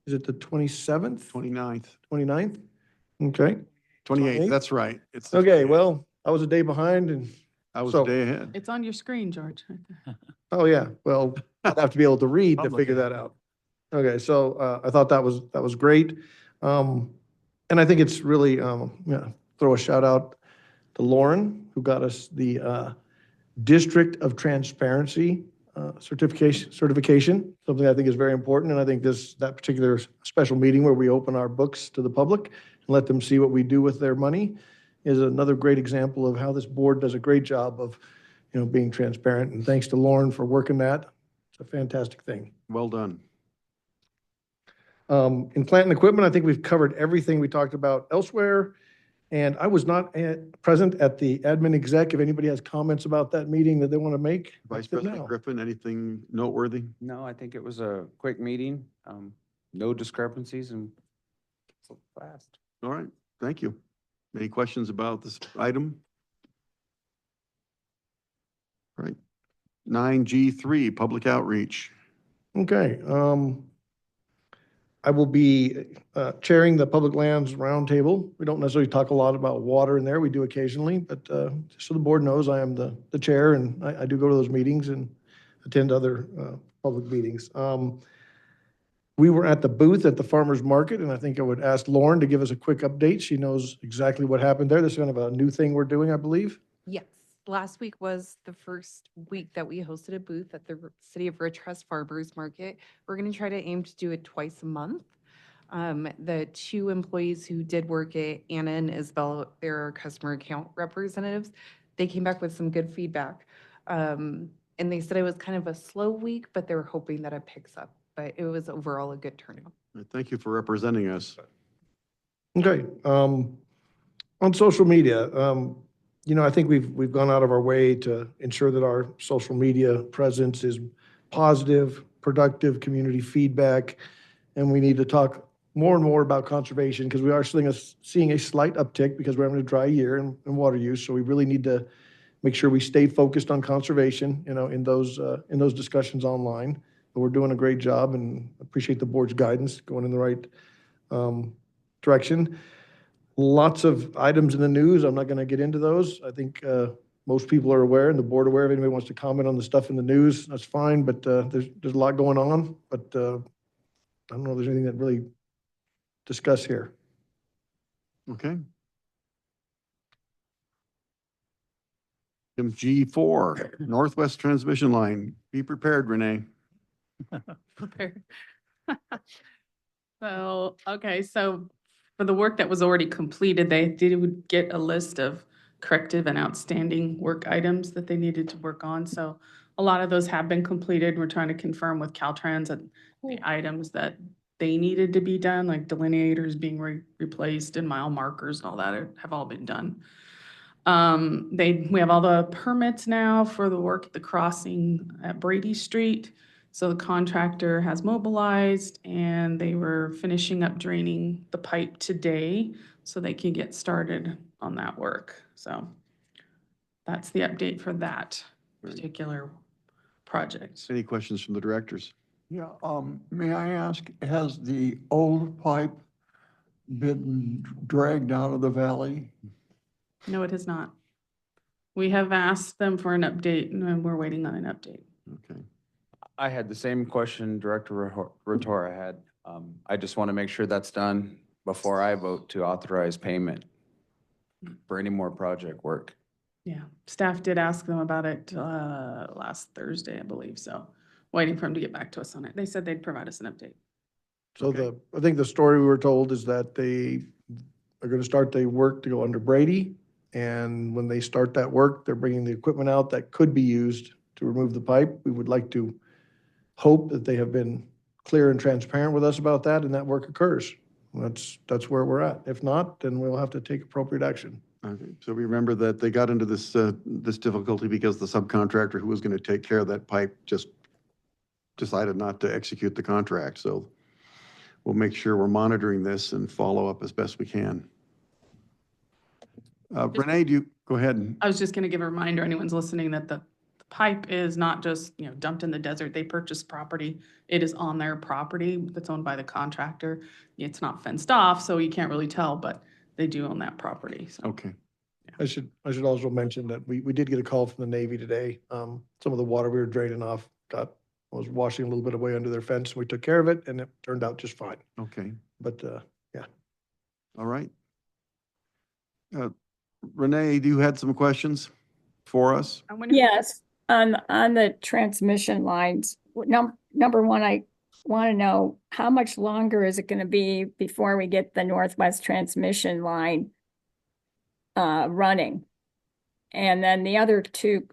is it the 27th, 29th, 29th? Okay, 28th, that's right. It's the okay, 28th. well, I was a day behind, and, I was so- a day ahead. It's on your screen, George. oh, yeah, well, I'd have to be able to read to Public figure that out. Okay, so I thought that was great. And I think it's really, yeah, throw a shout out to Lauren, who got us the District of Transparency certification, something I think is very important. And I think that particular special meeting where we open our books to the public and let them see what we do with their money is another great example of how this board does a great job of, being transparent. And thanks to Lauren for working that. It's a fantastic thing. Well done. In plant and equipment, I think we've covered everything we talked about elsewhere. And I was not present at the admin exec. If anybody has comments about that meeting that they want to make. Vice ask them President now. Griffin, anything noteworthy? No, I think it was a quick meeting, no discrepancies and so fast. All right, thank you. Any questions about this item? All right. 9G3, public outreach. Okay, I will be chairing the Public Lands Roundtable. We don't necessarily talk a lot about water in there. We do occasionally, but just so the board knows, I am the chair, and I do go to those meetings and attend other public meetings. We were at the booth at the farmer's market, and I think I would ask Lauren to give us a quick update. She knows exactly what happened there. This is kind of a new thing we're doing, I believe. Yes, last week was the first week that we hosted a booth at the City of Ridgecrest Farmers Market. We're going to try to aim to do it twice a month. The two employees who did work it, Anna and Isabel, they're our customer account representatives. They came back with some good feedback. And they said it was kind of a slow week, but they were hoping that it picks up. But it was overall a good turnout. Thank you for representing us. Okay, on social media, I think we've gone out of our way to ensure that our social media presence is positive, productive community feedback, and we need to talk more and more about conservation because we are seeing a slight uptick because we're having a dry year in water use. So we really need to make sure we stay focused on conservation, in those discussions online. But we're doing a great job and appreciate the board's guidance going in the right direction. Lots of items in the news. I'm not going to get into those. I think most people are aware and the board aware. If anybody wants to comment on the stuff in the news, that's fine. But there's a lot going on. But I don't know if there's anything that really discuss here. Okay. Item G4, Northwest Transmission Line. Be prepared, Renee. Prepared. So, okay, so for the work that was already completed, they did get a list of corrective and outstanding work items that they needed to work on. So a lot of those have been completed. We're trying to confirm with Caltrans that the items that they needed to be done, like delineators being replaced and mile markers and all that have all been done. We have all the permits now for the work at the crossing at Brady Street. So the contractor has mobilized and they were finishing up draining the pipe today so they can get started on that work. So that's the update for that particular project. Any questions from the directors? Yeah, may I ask, has the old pipe been dragged out of the valley? No, it has not. We have asked them for an update and we're waiting on an update. Okay. I had the same question Director Rotora had. I just want to make sure that's done before I vote to authorize payment for any more project work. Yeah, staff did ask them about it last Thursday, I believe, so waiting for them to get back to us on it. They said they'd provide us an update. So I think the story we were told is that they are going to start the work to go under Brady. And when they start that work, they're bringing the equipment out that could be used to remove the pipe. We would like to hope that they have been clear and transparent with us about that and that work occurs. That's where we're at. If not, then we'll have to take appropriate action. Okay, so we remember that they got into this difficulty because the subcontractor who was going to take care of that pipe just decided not to execute the contract. So we'll make sure we're monitoring this and follow up as best we can. Renee, go ahead? I was just going to give a reminder, anyone's listening, that the pipe is not just, dumped in the desert. They purchased property. It is on their property that's owned by the contractor. It's not fenced off, so you can't really tell, but they do own that property. So. Okay. I should also mention that we did get a call from the Navy today. Some of the water we were draining off was washing a little bit away under their fence. We took care of it and it turned out just fine. Okay. But, yeah. All right. Renee, you had some questions for us? Yes, on the transmission lines, number one, I want to know how much longer is it going to be before we get the Northwest transmission line running? And then the other two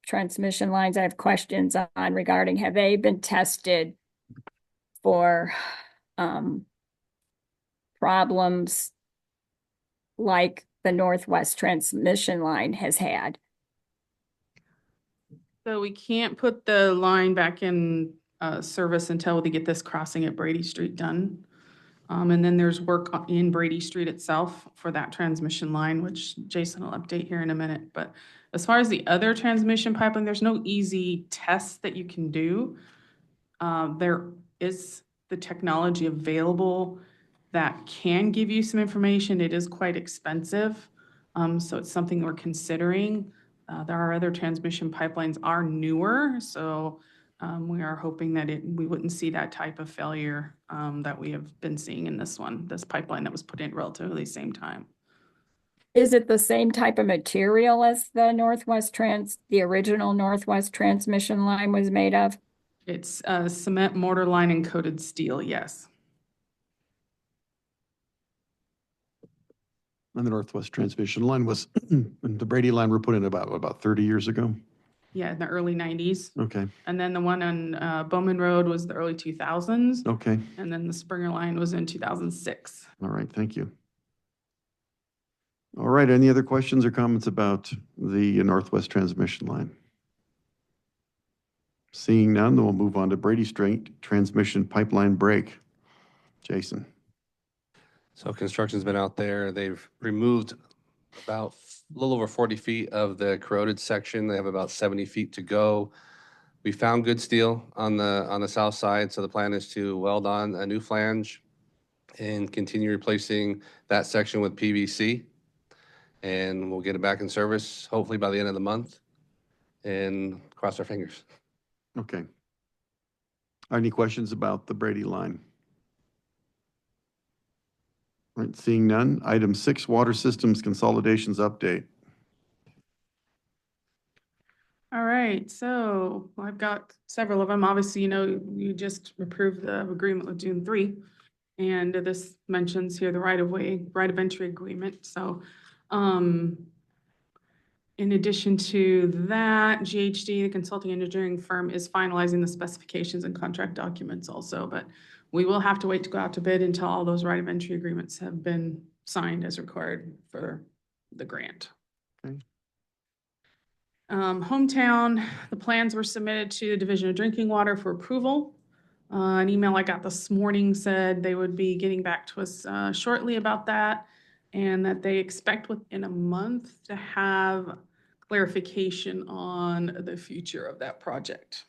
transmission lines I have questions on regarding, have they been tested for problems like the Northwest transmission line has had? So we can't put the line back in service until we get this crossing at Brady Street done. And then there's work in Brady Street itself for that transmission line, which Jason will update here in a minute. But as far as the other transmission pipeline, there's no easy test that you can do. There is the technology available that can give you some information. It is quite expensive. So it's something we're considering. There are other transmission pipelines are newer, so we are hoping that we wouldn't see that type of failure that we have been seeing in this pipeline that was put in relatively the same time. Is it the same type of material as the original Northwest transmission line was made of? It's cement, mortar line, and coated steel, yes. And the Northwest transmission line was, the Brady line were put in about 30 years ago? Yeah, in the early 90s. Okay, And then the one on Bowman Road was the early 2000s. okay. And then the Springer line was in 2006. All right, thank you. All right, any other questions or comments about the Northwest transmission line? Seeing none, then we'll move on to Brady Street transmission pipeline break. Jason? So construction's been out there. They've removed about a little over 40 feet of the corroded section. They have about 70 feet to go. We found good steel on the south side, so the plan is to weld on a new flange and continue replacing that section with PVC. And we'll get it back in service hopefully by the end of the month, and cross our fingers. Okay. Any questions about the Brady line? All right, seeing none. Item 6, Water Systems Consolidations Update. All right, so I've got several of them. Obviously, you just approved the agreement with June 3, and this mentions here the right of entry agreement. So, in addition to that, GHD, the consulting engineering firm, is finalizing the specifications and contract documents also, but we will have to wait to go out to bid until all those right of entry agreements have been signed as required for the grant. Okay. Hometown, the plans were submitted to the Division of Drinking Water for approval. An email I got this morning said they would be getting back to us shortly about that, and that they expect within a month to have clarification on the future of that project.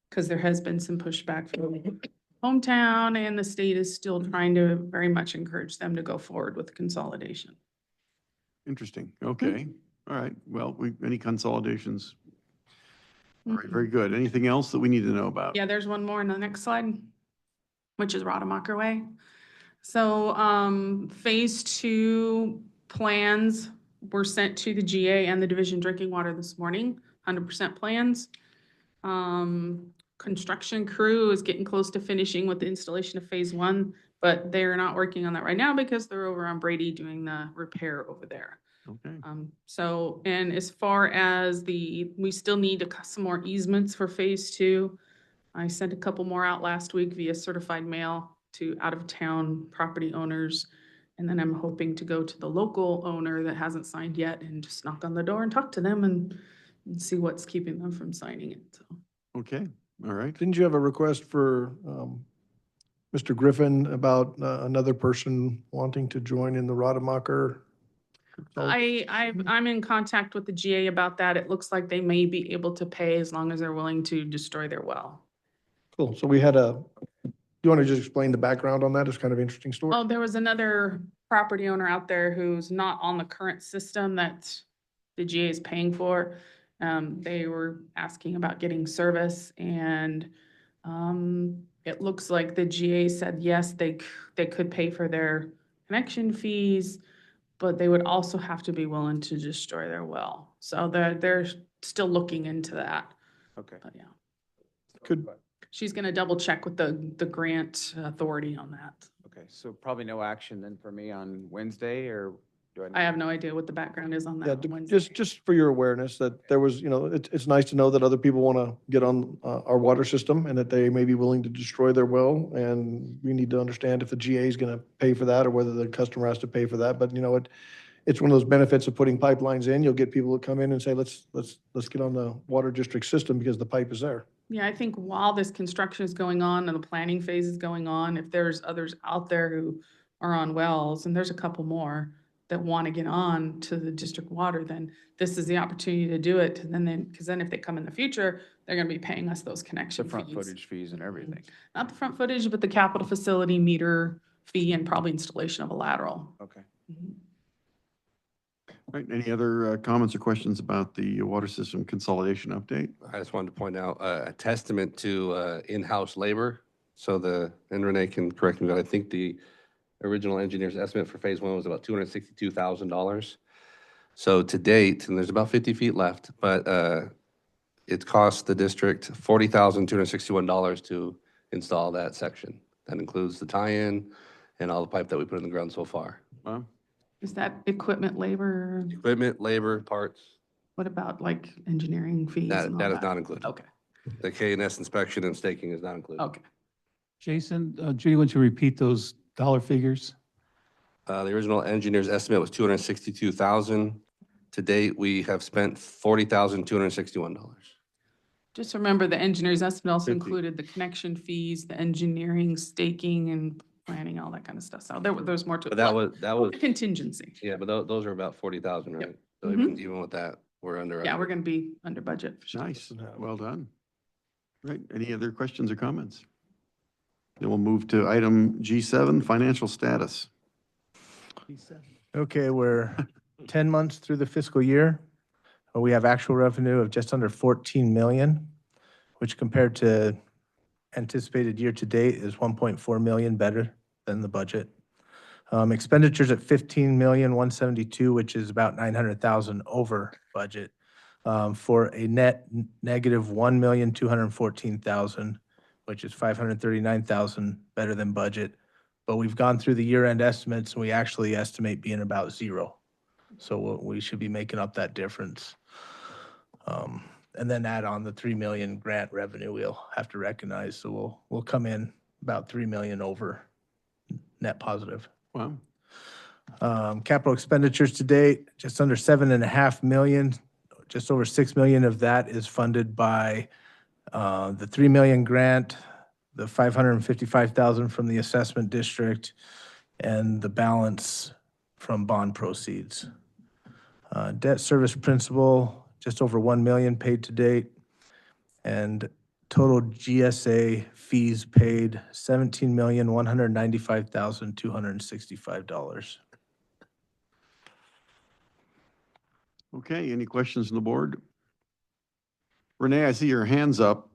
Because there has been some pushback from Hometown, and the state is still trying to very much encourage them to go forward with consolidation. Interesting. Okay. All right. Well, any consolidations? All right, very good. Anything else that we need to know about? Yeah, there's one more in the next slide, which is Rademacher Way. So phase 2 plans were sent to the GA and the Division of Drinking Water this morning, 100% plans. Construction crew is getting close to finishing with the installation of phase 1, but they're not working on that right now because they're over on Brady doing the repair over there. Okay. And as far as we still need some more easements for phase 2. I sent a couple more out last week via certified mail to out-of-town property owners. And then I'm hoping to go to the local owner that hasn't signed yet and just knock on the door and talk to them and see what's keeping them from signing it, so. Okay, all right. Didn't you have a request for Mr. Griffin about another person wanting to join in the Rademacher? I'm in contact with the GA about that. It looks like they may be able to pay as long as they're willing to destroy their well. Cool. So we had you want to just explain the background on that? It's kind of an interesting story. Oh, there was another property owner out there who's not on the current system that the GA is paying for. They were asking about getting service and it looks like the GA said, yes, they could pay for their connection fees, but they would also have to be willing to destroy their well. So they're still looking into that. Okay. But yeah, Could, she's gonna double check with the grant authority on that. Okay, so probably no action then for me on Wednesday, or do I have no idea what the background is on yeah, that. Wednesday. just for your awareness that there was, it's nice to know that other people want to get on our water system and that they may be willing to destroy their well. And we need to understand if the GA is going to pay for that or whether the customer has to pay for that. But it's one of those benefits of putting pipelines in. You'll get people to come in and say, let's get on the water district system because the pipe is there. Yeah, I think while this construction is going on and the planning phase is going on, if there's others out there who are on wells, and there's a couple more that want to get on to the district water, then this is the opportunity to do it. And then, because then if they come in the future, they're going to be paying us those the connection front fees. footage fees and everything? Not the front footage, but the capital facility meter fee and probably installation of a lateral. Okay. Mhm. All right, any other comments or questions about the water system consolidation update? I just wanted to point out a testament to in-house labor. So and Renee can correct me, but I think the original engineer's estimate for phase one was about $262,000. So to date, and there's about 50 feet left, but it cost the district $40,261 to install that section. That includes the tie-in and all the pipe that we put in the ground so far. Wow. Is that equipment, labor? Equipment, labor, parts, What about like engineering fees? and all that is not included. Okay, The K&S inspection and staking is not included. okay. Jason, Judy, why don't you repeat those dollar figures? The original engineer's estimate was $262,000. To date, we have spent $40,261. Just remember, the engineer's estimate also 50. included the connection fees, the engineering, staking, and planning, all that kind of stuff. So there's more to it. But that was, Contingency. yeah, but those are about 40,000, right? Yep. So even with that, we're under. Yeah, we're gonna be under budget for sure. Nice, well done. Right, any other questions or comments? Then we'll move to item G7, financial status. Okay, we're 10 months through the fiscal year. We have actual revenue of just under 14 million, which compared to anticipated year to date is 1.4 million better than the budget. Expenditures at 15,172,000, which is about 900,000 over budget, for a net negative 1,214,000, which is 539,000 better than budget. But we've gone through the year-end estimates, and we actually estimate being about zero. So we should be making up that difference. And then add on the 3 million grant revenue we'll have to recognize. So we'll come in about 3 million over net positive. Wow. Capital expenditures to date, just under 7.5 million. Just over 6 million of that is funded by the 3 million grant, the 555,000 from the assessment district, and the balance from bond proceeds. Debt service principal, just over 1 million paid to date, and total GSA fees paid $17,195,265. Okay, any questions on the board? Renee, I see your hands up.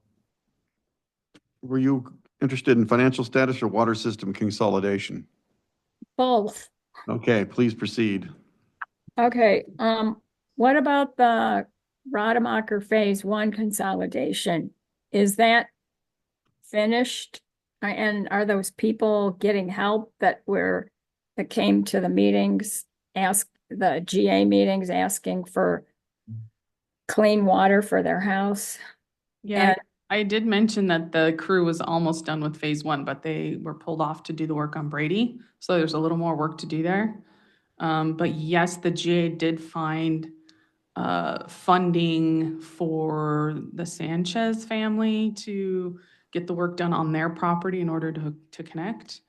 Were you interested in financial status or water system consolidation? Both. Okay, please proceed. Okay, what about the Rademacher Phase 1 consolidation? Is that finished? And are those people getting help that came to the meetings, the GA meetings asking for clean water for their house? Yeah, I did mention that the crew was almost done with phase one, but they were pulled off to do the work on Brady. So there's a little more work to do there. But yes, the GA did find funding for the Sanchez family to get the work done on their property in order to connect.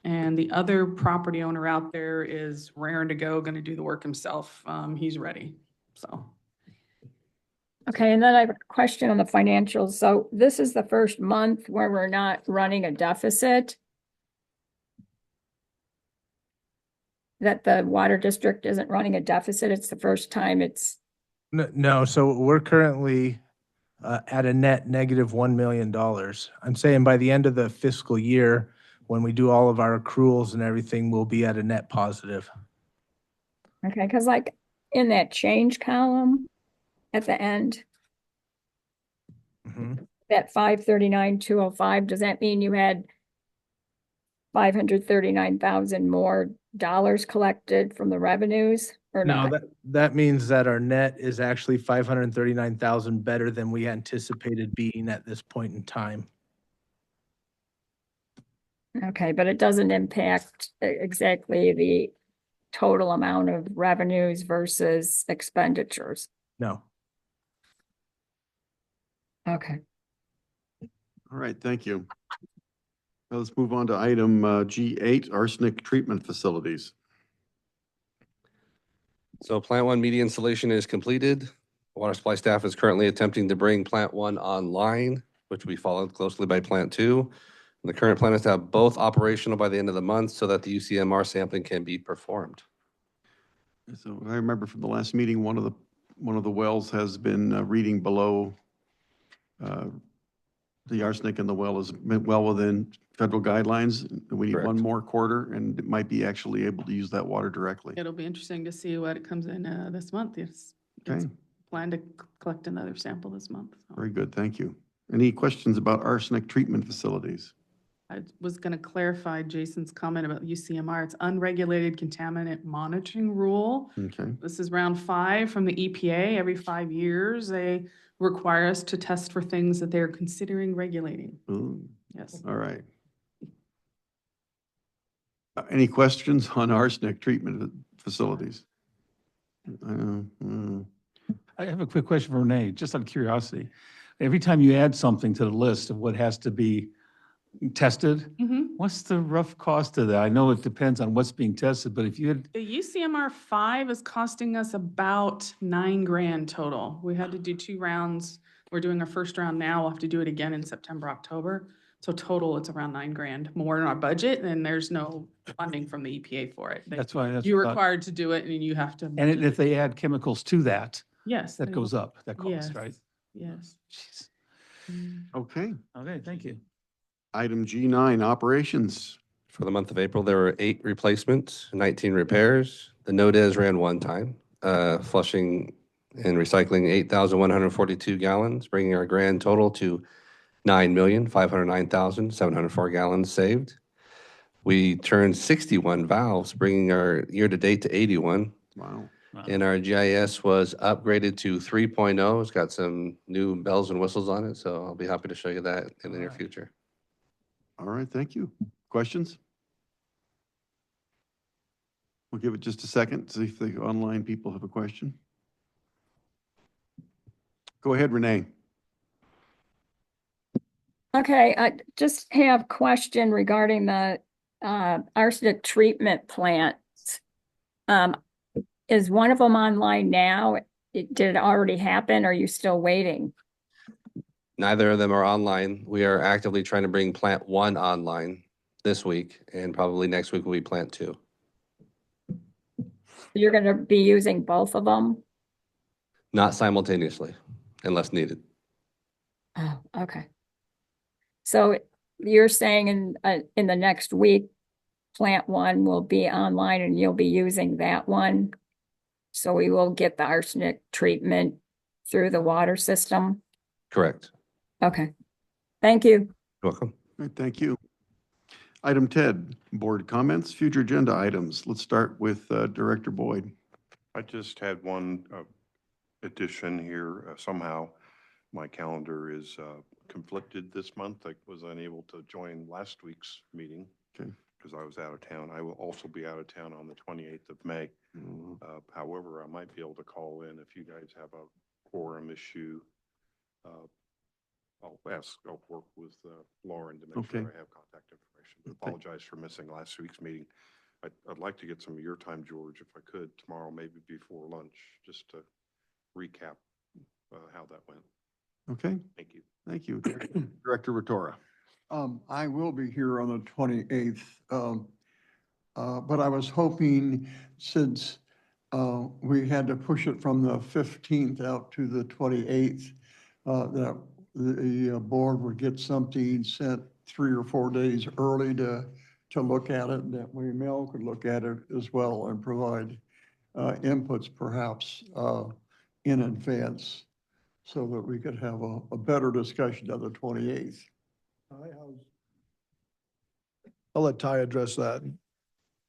And the other property owner out there is raring to go, going to do the work himself. He's ready, so. Okay, and then I have a question on the financials. So this is the first month where we're not running a deficit. That the water district isn't running a deficit. It's the first time it's, No, so we're currently at a net negative $1 million. I'm saying by the end of the fiscal year, when we do all of our accruals and everything, we'll be at a net positive. okay, because like in that change column at the end, that 539,205, does that mean you had 539,000 more dollars collected from the revenues or No, not? that means that our net is actually 539,000 better than we anticipated being at this point in time. Okay, but it doesn't impact exactly the total amount of revenues versus expenditures. No. Okay. All right, thank you. Now let's move on to item G8, arsenic treatment facilities. So Plant 1 media installation is completed. Water supply staff is currently attempting to bring Plant 1 online, which will be followed closely by Plant 2. And the current plan is to have both operational by the end of the month so that the UCMR sampling can be performed. So I remember from the last meeting, one of the wells has been reading below the arsenic in the well is well within federal guidelines. We need one Correct. more quarter and it might be actually able to use that water directly. It'll be interesting to see what it comes in this month. It's Okay, planned to collect another sample this month. So. very good, thank you. Any questions about arsenic treatment facilities? I was going to clarify Jason's comment about UCMR. It's unregulated contaminant monitoring rule. Okay, This is round 5 from the EPA. Every 5 years, they require us to test for things that they're considering regulating. ooh, Yes. all right. Any questions on arsenic treatment facilities? I have a quick question for Renee, just out of curiosity. Every time you add something to the list of what has to be tested, what's the rough cost of that? I know it depends on what's being tested, but if you had, The UCMR 5 is costing us about $9,000 total. We had to do 2 rounds. We're doing our first round now. We'll have to do it again in September, October. So total, it's around $9,000 more in our budget, and there's no funding from the EPA for it. that's why, that's. You're what I thought. required to do it, and you have to. And if they add chemicals to that, Yes. that they goes will. up, that cost, Yes. right? Yes. Jeez. Okay, Okay, thank you. item G9, operations. For the month of April, there were 8 replacements, 19 repairs. The NODES ran one time, flushing and recycling 8,142 gallons, bringing our grand total to 9,509,704 gallons saved. We turned 61 valves, bringing our year-to-date to 81. Wow. And our GIS was upgraded to 3.0. It's got some new bells and whistles on it, so I'll be happy to show you that in the near future. All right, thank you. Questions? We'll give it just a second, see if the online people have a question. Go ahead, Renee. Okay, I just have a question regarding the arsenic treatment plants. Is one of them online now? Did it already happen? Or are you still waiting? Neither of them are online. We are actively trying to bring Plant 1 online this week, and probably next week will be Plant 2. You're going to be using both of them? Not simultaneously, unless needed. Oh, okay. So you're saying in the next week, Plant 1 will be online and you'll be using that one? So we will get the arsenic treatment through the water system? Correct. Okay. Thank you. You're welcome. All right, thank you. Item 10, board comments, future agenda items. Let's start with Director Boyd. I just had one addition here somehow. My calendar is conflicted this month. I was unable to join last week's meeting Okay. because I was out of town. I will also be out of town on the 28th of May. However, I might be able to call in if you guys have a quorum issue. I'll work with Lauren to make sure Okay. I have contact information. But apologize for missing last week's meeting. I'd like to get some of your time, George, if I could, tomorrow, maybe before lunch, just to recap how that went. Okay, Thank you. thank you. Director Rotora. I will be here on the 28th, but I was hoping, since we had to push it from the 15th out to the 28th, that the board would get something sent 3 or 4 days early to look at it, and that way Mel could look at it as well and provide inputs perhaps in advance, so that we could have a better discussion on the 28th. I'll let Ty address that.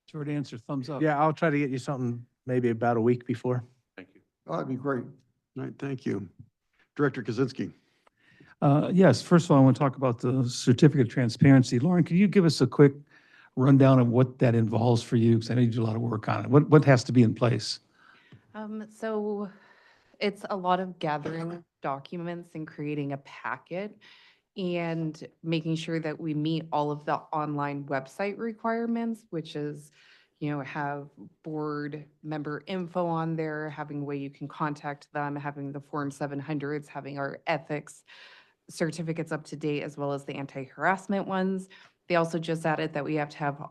Short answer, thumbs up. Yeah, I'll try to get you something maybe about a week before. Thank you. That'd be great. All right, thank you. Director Kaczynski. Yes, first of all, I want to talk about the certificate of transparency. Lauren, can you give us a quick rundown of what that involves for you? Because I know you do a lot of work on it. What has to be in place? So it's a lot of gathering documents and creating a packet and making sure that we meet all of the online website requirements, which is, have board member info on there, having a way you can contact them, having the Form 700s, having our ethics certificates up to date, as well as the anti-harassment ones. They also just added that we have to have,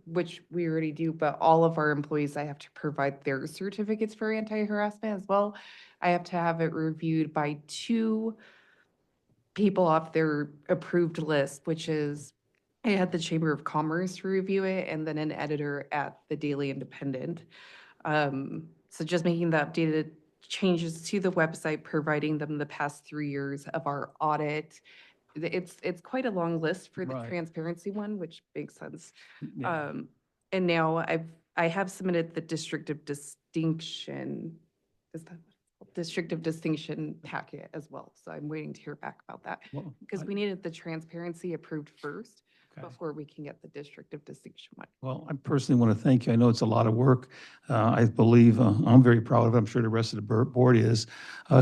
which we already do, but all of our employees, I have to provide their certificates for anti-harassment as well. I have to have it reviewed by 2 people off their approved list, which is, I had the Chamber of Commerce to review it, and then an editor at the Daily Independent. So just making the updated changes to the website, providing them the past 3 years of our audit. It's quite a long list for the Right. transparency one, which makes sense. Yeah. And now I have submitted the District of Distinction, is that what it's called? District of Distinction packet as well. So I'm waiting to hear back about that Well, because we needed the transparency approved first Okay. before we can get the District of Distinction one. Well, I personally want to thank you. I know it's a lot of work. I believe, I'm very proud of it. I'm sure the rest of the board is.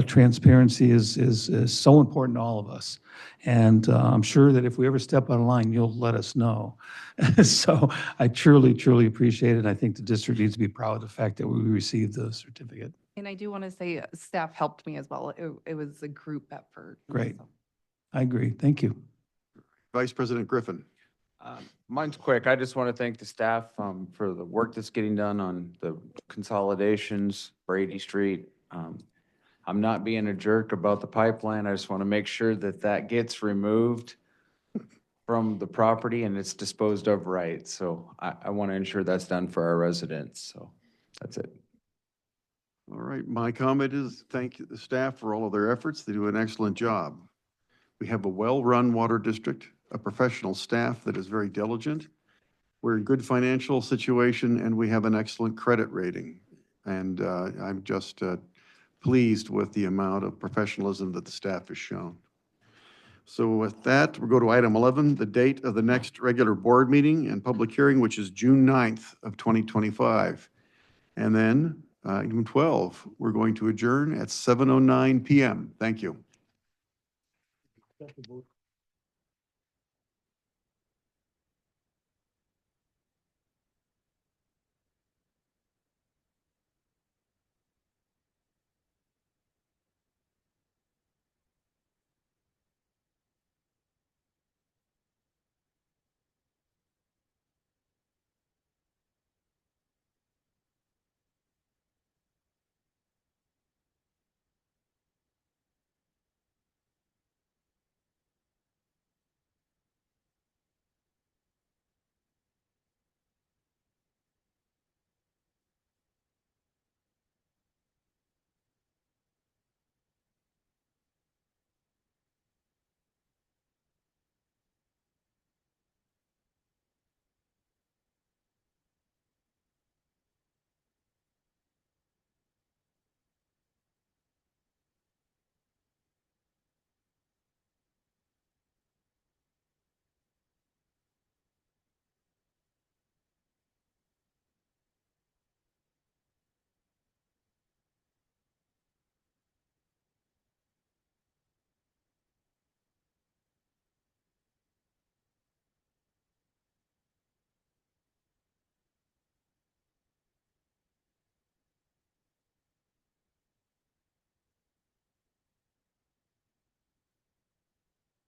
Transparency is so important to all of us. And I'm sure that if we ever step out of line, you'll let us know. So I truly, truly appreciate it. I think the district needs to be proud of the fact that we received the certificate. And I do want to say staff helped me as well. It was a group effort. Great. so. I agree. Thank you. Vice President Griffin. Mine's quick. I just want to thank the staff for the work that's getting done on the consolidations, Brady Street. I'm not being a jerk about the pipeline. I just want to make sure that that gets removed from the property and it's disposed of right. So I want to ensure that's done for our residents. So that's it. All right, my comment is thank the staff for all of their efforts. They do an excellent job. We have a well-run water district, a professional staff that is very diligent. We're in good financial situation and we have an excellent credit rating. And I'm just pleased with the amount of professionalism that the staff has shown. So with that, we'll go to item 11, the date of the next regular board meeting and public hearing, which is June 9th of 2025. And then item 12, we're going to adjourn at 7:09 PM. Thank you.